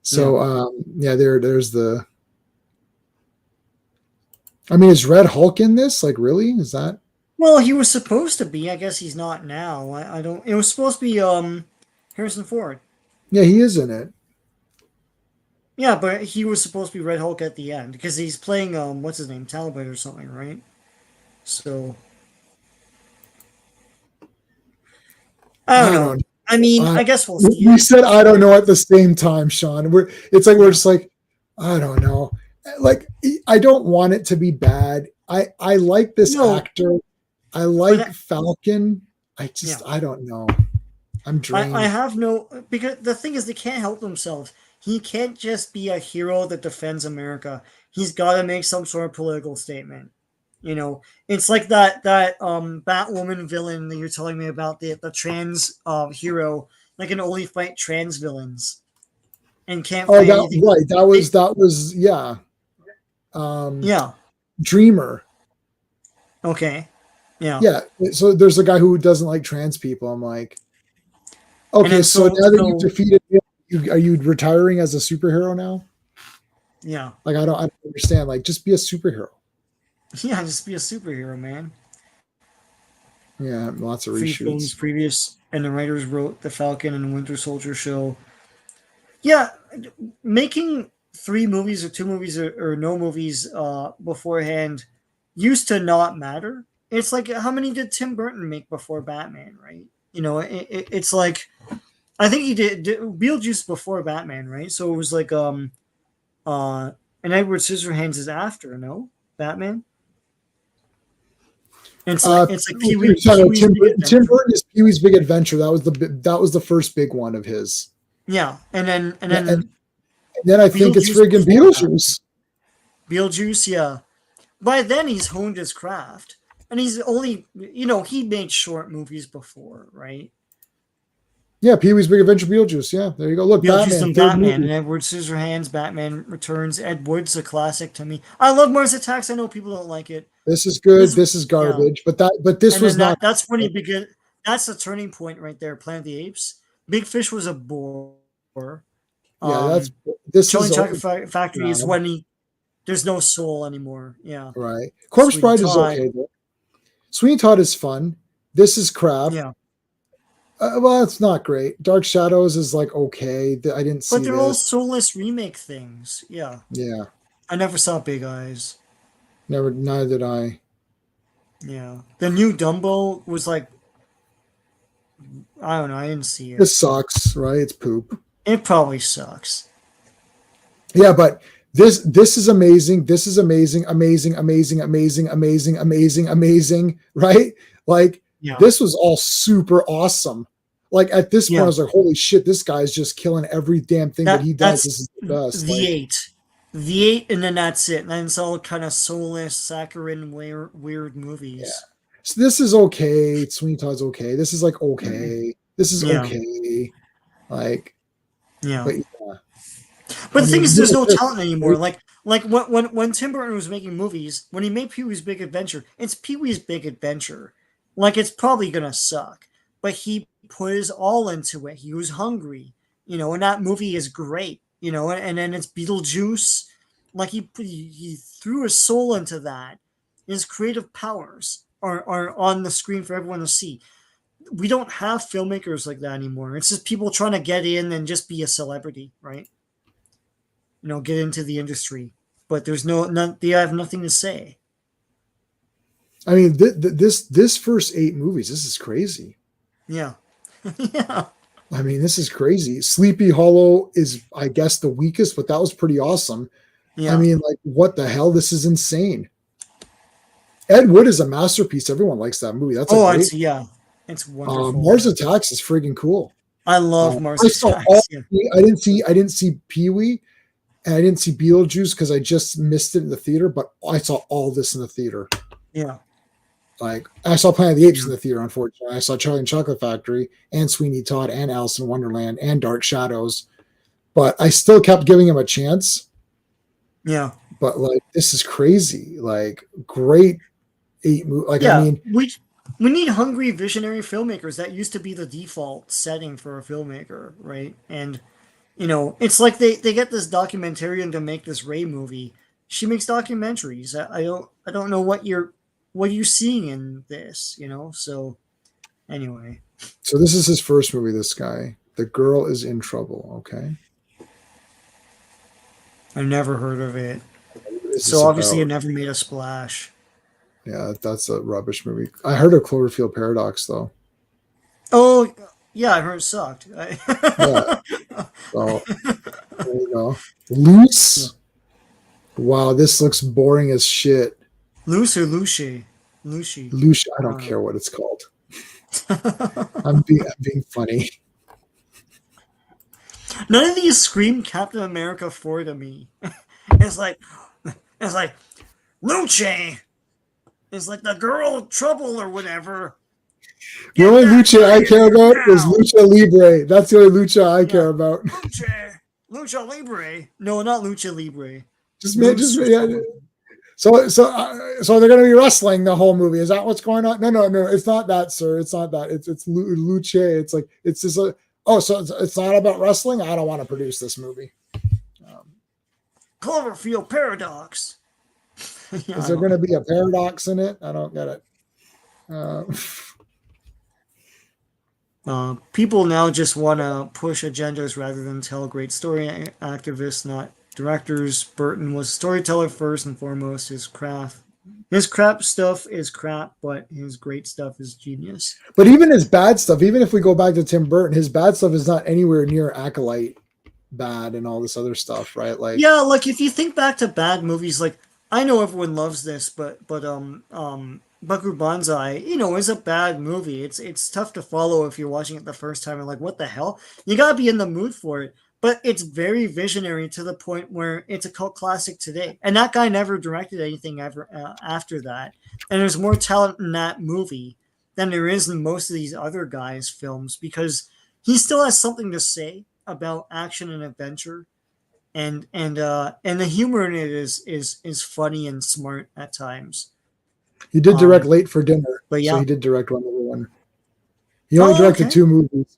So there's the. I mean, is Red Hulk in this? Like, really? Is that? Well, he was supposed to be. I guess he's not now. I don't. It was supposed to be Harrison Ford. Yeah, he is in it. Yeah, but he was supposed to be Red Hulk at the end because he's playing what's his name, Talbot or something, right? So I don't I know. don't. I mean, I I guess we'll see. we said I don't know at the same time, Sean. It's like we're Yeah, just like I don't know. Like I don't want it to be bad. I like this no, actor. I but like Falcon. yeah, I don't know. I'm I drained. have no because the thing is they can't help themselves. He can't just be a hero that defends America. He's got to make some sort of political statement. It's like that Batwoman villain that you're telling me about, the trans hero, like can only fight trans villains and can't Oh, fight that anything. right. They, That was yeah. Um, yeah. Dreamer. Okay. Yeah. Yeah. So there's a guy who doesn't like trans people. I'm like, And okay, then so now that you've defeated him, are you retiring as a superhero now? yeah. Like I don't understand. Like just be a superhero. Yeah, just be a superhero, man. Yeah, lots of 3 films reshoots. previous, and the writers wrote the Falcon and Winter Soldier show. Yeah, making 3 movies or 2 movies or no movies beforehand used to not matter. It's like how many did Tim Burton make before Batman, right? It's like I think he did Beetlejuice before Batman, right? So it was like uh and Edward Scissorhands is after, no? Batman? It's like Pee Wee's Big Tim Adventure. Burton is Pee Wee's Big Adventure. That was the first big one of his. Yeah, and Yeah, and then then I think it's Beetlejuice friggin' before that. Beetlejuice. Beetlejuice, yeah. By then he's honed his craft, and he's only he made short movies before, right? Yeah, Pee Wee's Big Adventure, Beetlejuice. Yeah, there you go. Look, Beetlejuice Batman, and third Batman movie. and Edward Scissorhands, Batman Returns. Ed Wood's a classic to me. I love Mars Attacks. I know people don't like it. This is good. This, This is yeah, garbage. But this and was then not. that's when he began. That's the turning point right there. Planet of the Apes. Big Fish was a bore. Yeah, Um, this Chilling is Chocolate Factory is grab, when there's no soul anymore. Yeah, right. Corpse Sweetie Bride is Todd. okay though. Sweeney Todd is fun. This is crap. Yeah, Well, it's not great. Dark Shadows is like okay. I didn't but see they're all this. soulless remake things. Yeah, Yeah, I never saw Big Eyes. never. Neither did I. Yeah, the new Dumbo was like I don't know. I didn't see it. This sucks, right? It's poop. It probably sucks. Yeah, but this is amazing. This is amazing, amazing, amazing, amazing, amazing, amazing, amazing, right? Like Yeah, this was all super awesome. Like at this point, I yeah. was like, holy shit, this guy's just killing every damn thing that he does. This That's is the best. the Like, eight, the eight, and then that's it. And then it's all kind of soulless, saccharine, weird yeah. movies. So this is okay. Sweeney Todd's okay. This is like okay. This is Yeah, okay. Like, yeah. but yeah. But I the thing mean, is, there's look no at this. talent anymore. Like when Tim Burton was making movies, when he made Pee Wee's Big Adventure, it's Pee Wee's Big Adventure. Like it's probably gonna suck, but he put his all into it. He was hungry, and that movie is great, and then it's Beetlejuice. Like he threw his soul into that. His creative powers are on the screen for everyone to see. We don't have filmmakers like that anymore. It's just people trying to get in and just be a celebrity, right? Get into the industry, but there's they have nothing to say. I mean, this first 8 movies, this is crazy. Yeah, yeah, I mean, this is crazy. Sleepy Hollow is, I guess, the weakest, but that was pretty awesome. I yeah. mean, like, what the hell? This is insane. Ed Wood is a masterpiece. Everyone likes that movie. That's a Oh, great. it's wonderful. Mars Attacks is friggin' cool. I love Mars I saw Attacks. Yeah. I didn't see Pee Wee, and I didn't see Beetlejuice because I just missed it in the theater. But I saw all this in the theater. Yeah. Like I saw Planet of the Apes in the theater. Unfortunately, I saw Charlie and Chocolate Factory and Sweeney Todd and Alice in Wonderland and Dark Shadows. But I still kept giving him a chance. Yeah. But like this is crazy. Like great 8 movies. Like Yeah. I mean, we need hungry visionary filmmakers. That used to be the default setting for a filmmaker, right? And it's like they get this documentarian to make this Ray movie. She makes documentaries. I don't know what are you seeing in this, So anyway. so this is his first movie, this guy. The Girl is in Trouble, okay? I never heard of it. It's So just obviously, it about, never made a splash. yeah, that's a rubbish movie. I heard of Cloverfield Paradox though. Oh, yeah, I heard it sucked. Yeah, so there you go. Loose. Wow, this looks boring as shit. Luce or Lucy? Lucy. Lucia, I don't Uh, care what it's called. I'm being funny. None of these scream Captain America 4 to me. It's like, it's like, Luce. It's like the girl trouble or whatever. The only Get lucha that I care about is now. Lucha Libre. That's the only lucha I Yeah. care about. Lucha Libre. No, not Lucha Libre. Just yeah. So they're going to be wrestling the whole movie. Is that what's going on? No. It's not that, sir. It's not that. It's lucha. It's like it's just a. Oh, so it's not about wrestling. I don't want to produce this movie. Cloverfield Paradox. Is there going to be a paradox in it? I don't get it. People now just want to push agendas rather than tell great story. Activists, not directors. Burton was a storyteller first and foremost. His crap stuff is crap, but his great stuff is genius. But even his bad stuff, even if we go back to Tim Burton, his bad stuff is not anywhere near Acolyte bad and all this other stuff, right? Like, yeah, like if you think back to bad movies, like I know everyone loves this, but Buckaroo Banzai, is a bad movie. It's tough to follow if you're watching it the first time and like, what the hell? You gotta be in the mood for it. But it's very visionary to the point where it's a cult classic today. And that guy never directed anything ever after that. And there's more talent in that movie than there is in most of these other guys' films because he still has something to say about action and adventure. And the humor in it is funny and smart at times. he did direct Late for Dinner, but yeah. So he did direct one other one. He only directed 2 movies.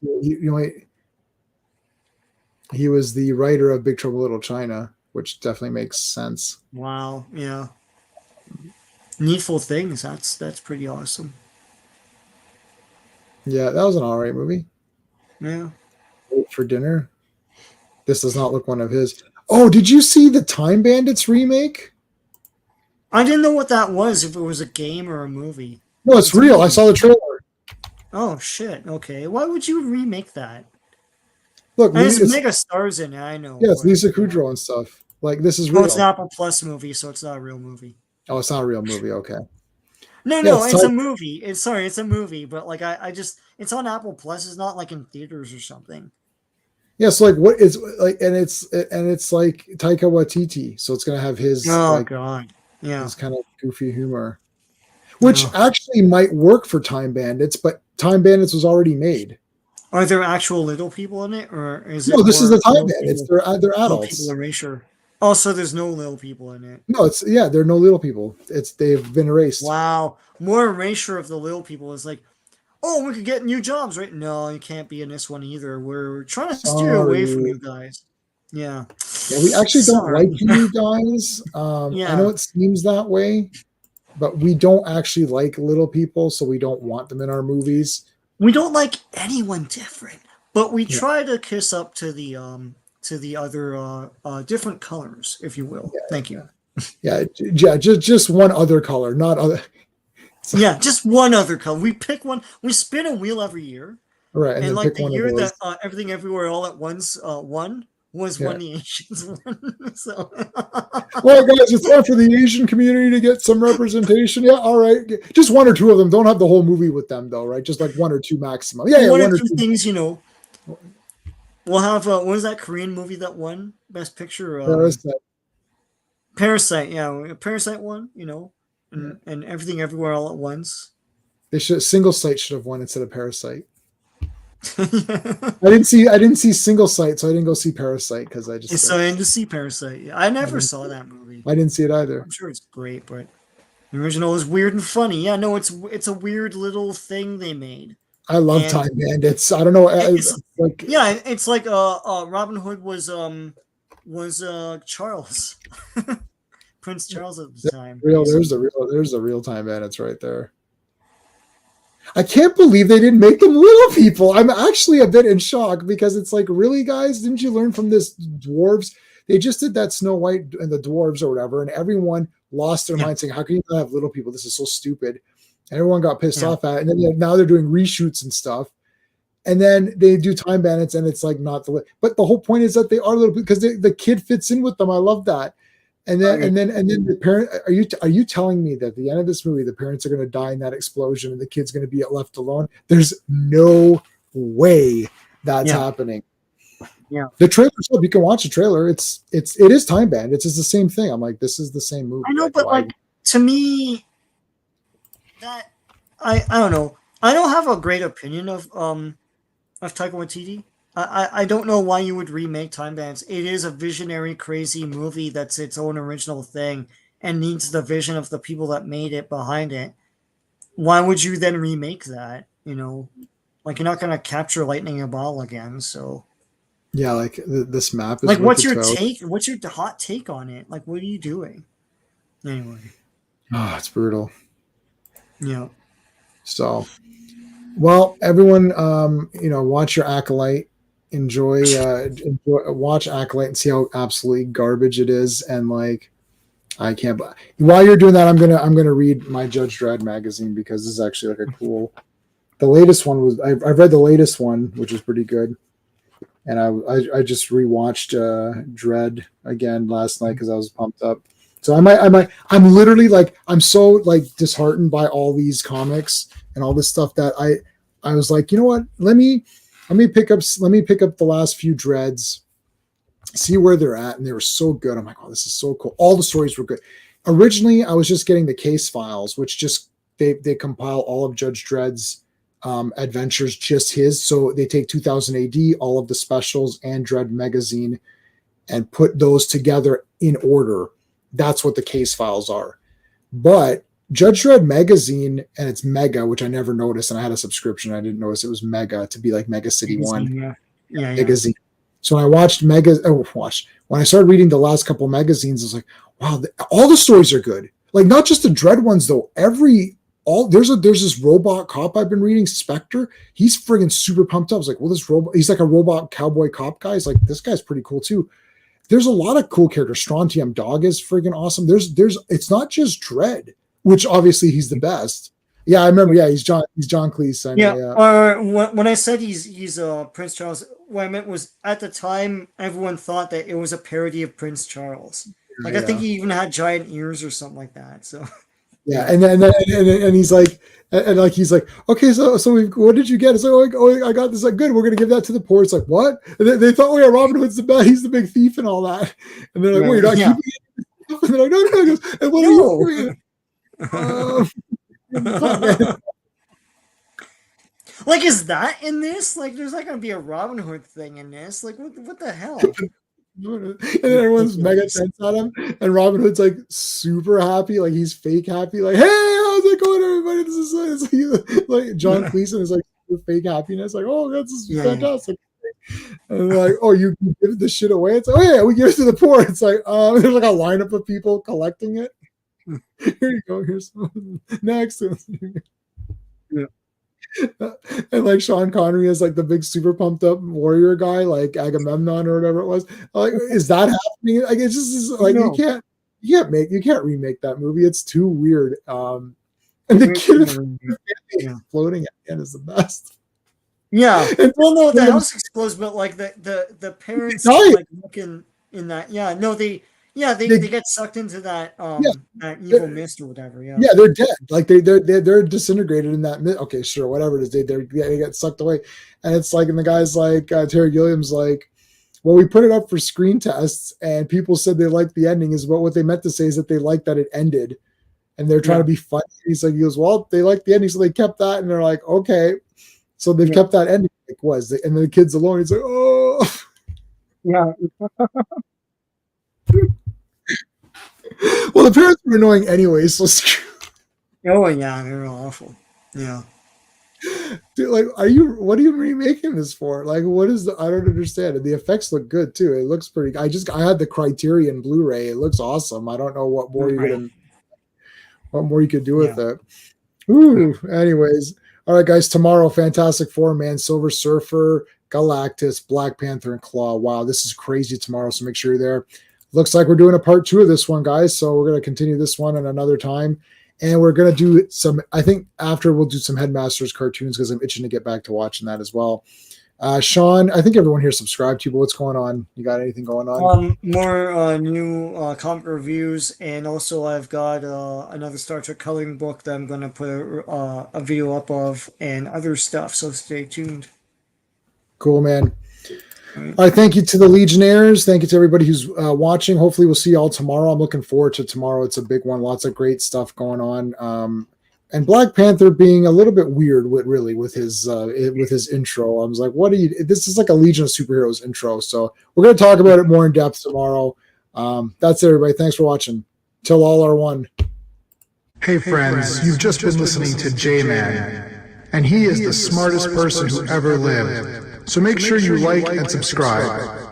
He was the writer of Big Trouble in Little China, which definitely makes sense. Wow, yeah. Needful Things, that's pretty awesome. Yeah, that was an alright movie. Yeah. Late for Dinner. This does not look one of his. Oh, did you see the Time Bandits remake? I didn't know what that was, if it was a game or a movie. No, it's real. I saw the trailer. Oh, shit. Okay. Why would you remake that? Look, there's mega stars in it, I know. Yeah, it's Lisa Kudrow and stuff. Like, this is real. Oh, it's an Apple Plus movie, so it's not a real movie. Oh, it's not a real movie. Okay. No, it's a movie. It's a movie, but like I just it's on Apple Plus. It's not like in theaters or something. Yeah, so like what is like, and it's like Taika Waititi, so it's gonna have his God, yeah, his kind of goofy humor, which actually might work for Time Bandits, but Time Bandits was already made. Are there actual little people in it, or is it? No, this is the Time Bandits. They're adults. People erasure. Also, there's no little people in it. No, there are no little people. They've been erased. Wow, more erasure of the little people is like, oh, we could get new jobs, right? No, you can't be in this one either. We're trying to steer away from you guys. Yeah. Yeah, we actually don't like you guys. Yeah. I know it seems that way, but we don't actually like little people, so we don't want them in our movies. We don't like anyone different, but we try to kiss up to the other different colors, if you will. Thank you. Yeah, just one other color, not other. Yeah, just one other color. We pick one. We spin a wheel every year. Right, and like the year that Everything Everywhere All at Once won was when the Asians won. So, well, guys, it's time for the Asian community to get some representation. Yeah, all right, just 1 or 2 of them. Don't have the whole movie with them, though, right? Just like 1 or 2 maximum. Yeah, one or two things, We'll have what was that Korean movie that won Best Picture? Parasite, yeah, Parasite won, and Everything Everywhere All at Once. Single Site should have won instead of Parasite. I didn't see Single Site, so I didn't go see Parasite because I just. So I didn't see Parasite. Yeah, I never saw that movie. I didn't see it either. I'm sure it's great, but the original is weird and funny. Yeah, no, it's a weird little thing they made. I love Time Bandits. I don't know. It's like Robin Hood was Charles, Prince Charles at the time. There's the real Time Bandits right there. I can't believe they didn't make them little people. I'm actually a bit in shock because it's like, really, guys, didn't you learn from this dwarves? They just did that Snow White and the dwarves or whatever, and everyone lost their mind saying, "How can you not have little people? This is so stupid." And everyone got pissed off at it. And then now they're doing reshoots and stuff. And then they do Time Bandits, and it's like not the. But the whole point is that they are little because the kid fits in with them. I love that. And then the parent. Are you telling me that at the end of this movie, the parents are going to die in that explosion, and the kid's going to be left alone? There's no way that's happening. Yeah, the trailer. So you can watch the trailer. It is Time Bandits. It's the same thing. I'm like, this is the same movie. I know, but like to me, that I don't know. I don't have a great opinion of Taika Waititi. I don't know why you would remake Time Bandits. It is a visionary, crazy movie that's its own original thing and needs the vision of the people that made it behind it. Why would you then remake that? You know, like you're not going to capture lightning in a bottle again. So yeah, like this map is like, what's your take? What's your hot take on it? Like, what are you doing? Anyway, it's brutal. Yeah. So, well, everyone, watch your Acolyte. Enjoy, watch Acolyte and see how absolutely garbage it is. And like, I can't. While you're doing that, I'm gonna read my Judge Dredd magazine because this is actually like a cool. The latest one was I've read the latest one, which is pretty good. And I just rewatched Dredd again last night because I was pumped up. So I'm literally like, I'm so like disheartened by all these comics and all this stuff that I was like, you know what? Let me pick up the last few Dreads, see where they're at. And they were so good. I'm like, oh, this is so cool. All the stories were good. Originally, I was just getting the case files, which just, they compile all of Judge Dredd's adventures, just his. So they take 2000 AD, all of the specials and Dredd magazine and put those together in order. That's what the case files are. But Judge Dredd magazine, and it's Mega, which I never noticed, and I had a subscription. I didn't notice it was Mega to be like Mega City One. Yeah. Magazine. So when I watched when I started reading the last couple of magazines, I was like, wow, all the stories are good. Like not just the Dredd ones though. There's this robot cop I've been reading, Spectre. He's friggin' super pumped up. I was like, well, this robot, he's like a robot cowboy cop guy. He's like, this guy's pretty cool too. There's a lot of cool characters. Strontium Dog is friggin' awesome. It's not just Dredd, which obviously he's the best. Yeah, I remember. Yeah, he's John Cleese. When I said he's Prince Charles, what I meant was at the time everyone thought that it was a parody of Prince Charles. Like I think he even had giant ears or something like that. So yeah, and he's like, he's like, okay, so what did you get? It's like, oh, I got this. Like, good, we're gonna give that to the poor. It's like, what? And they thought, oh yeah, Robin Hood's the best. He's the big thief and all that. And they're like, well, you're not keeping it. And they're like, no. He goes, and what are you doing? Like, is that in this? Like, there's not gonna be a Robin Hood thing in this. Like, what the hell? And everyone's mega tense on him, and Robin Hood's like super happy, like he's fake happy, like, hey, how's it going, everybody? This is like John Cleese is like super fake happiness, like, oh, that's fantastic. And they're like, oh, you give the shit away? It's like, oh yeah, we give it to the poor. It's like, there's like a lineup of people collecting it. Here you go. Here's some. Next. Yeah. And like Sean Connery is like the big super pumped up warrior guy, like Agamemnon or whatever it was. Like, is that happening? Like, it's just like you can't remake that movie. It's too weird. And the kid floating at the end is the best. Yeah. Well, no, the house explodes, but like the parents like looking in that. Yeah. No, they get sucked into that that evil mist or whatever. Yeah, they're dead. Like they're disintegrated in that mist. Okay, sure, whatever it is, they get sucked away, and it's like, and the guy's like, Terry Gilliam's like, well, we put it up for screen tests, and people said they liked the ending. Is what they meant to say is that they liked that it ended, and they're trying to be funny. He goes, well, they liked the ending, so they kept that, and they're like, okay, so they've kept that ending. Like, and the kid's alone. He's like, oh, yeah. Well, the parents were annoying anyway, so oh yeah, they're awful. Yeah. Dude, like, what are you remaking this for? Like, I don't understand it. The effects look good too. It looks pretty. I had the Criterion Blu-ray. It looks awesome. I don't know what more you could do with it. Ooh. Anyways, all right, guys. Tomorrow, Fantastic Four, Man, Silver Surfer, Galactus, Black Panther, and Claw. Wow, this is crazy tomorrow, so make sure you're there. Looks like we're doing a part 2 of this one, guys, so we're going to continue this one at another time. And we're going to do some, I think after we'll do some Headmasters cartoons because I'm itching to get back to watching that as well. Sean, I think everyone here subscribed to you, but what's going on? You got anything going on? More new comic reviews, and also I've got another Star Trek coloring book that I'm going to put a video up of, and other stuff, so stay tuned. Cool, man. All right, thank you to the Legionnaires. Thank you to everybody who's watching. Hopefully we'll see you all tomorrow. I'm looking forward to tomorrow. It's a big one. Lots of great stuff going on. And Black Panther being a little bit weird with his intro. I was like, what are you? This is like a Legion of Superheroes intro. So we're going to talk about it more in depth tomorrow. That's it, everybody. Thanks for watching. Till all are one. Hey friends, you've just been listening to J-Man, and he is the smartest person who ever lived. So make sure you like and subscribe.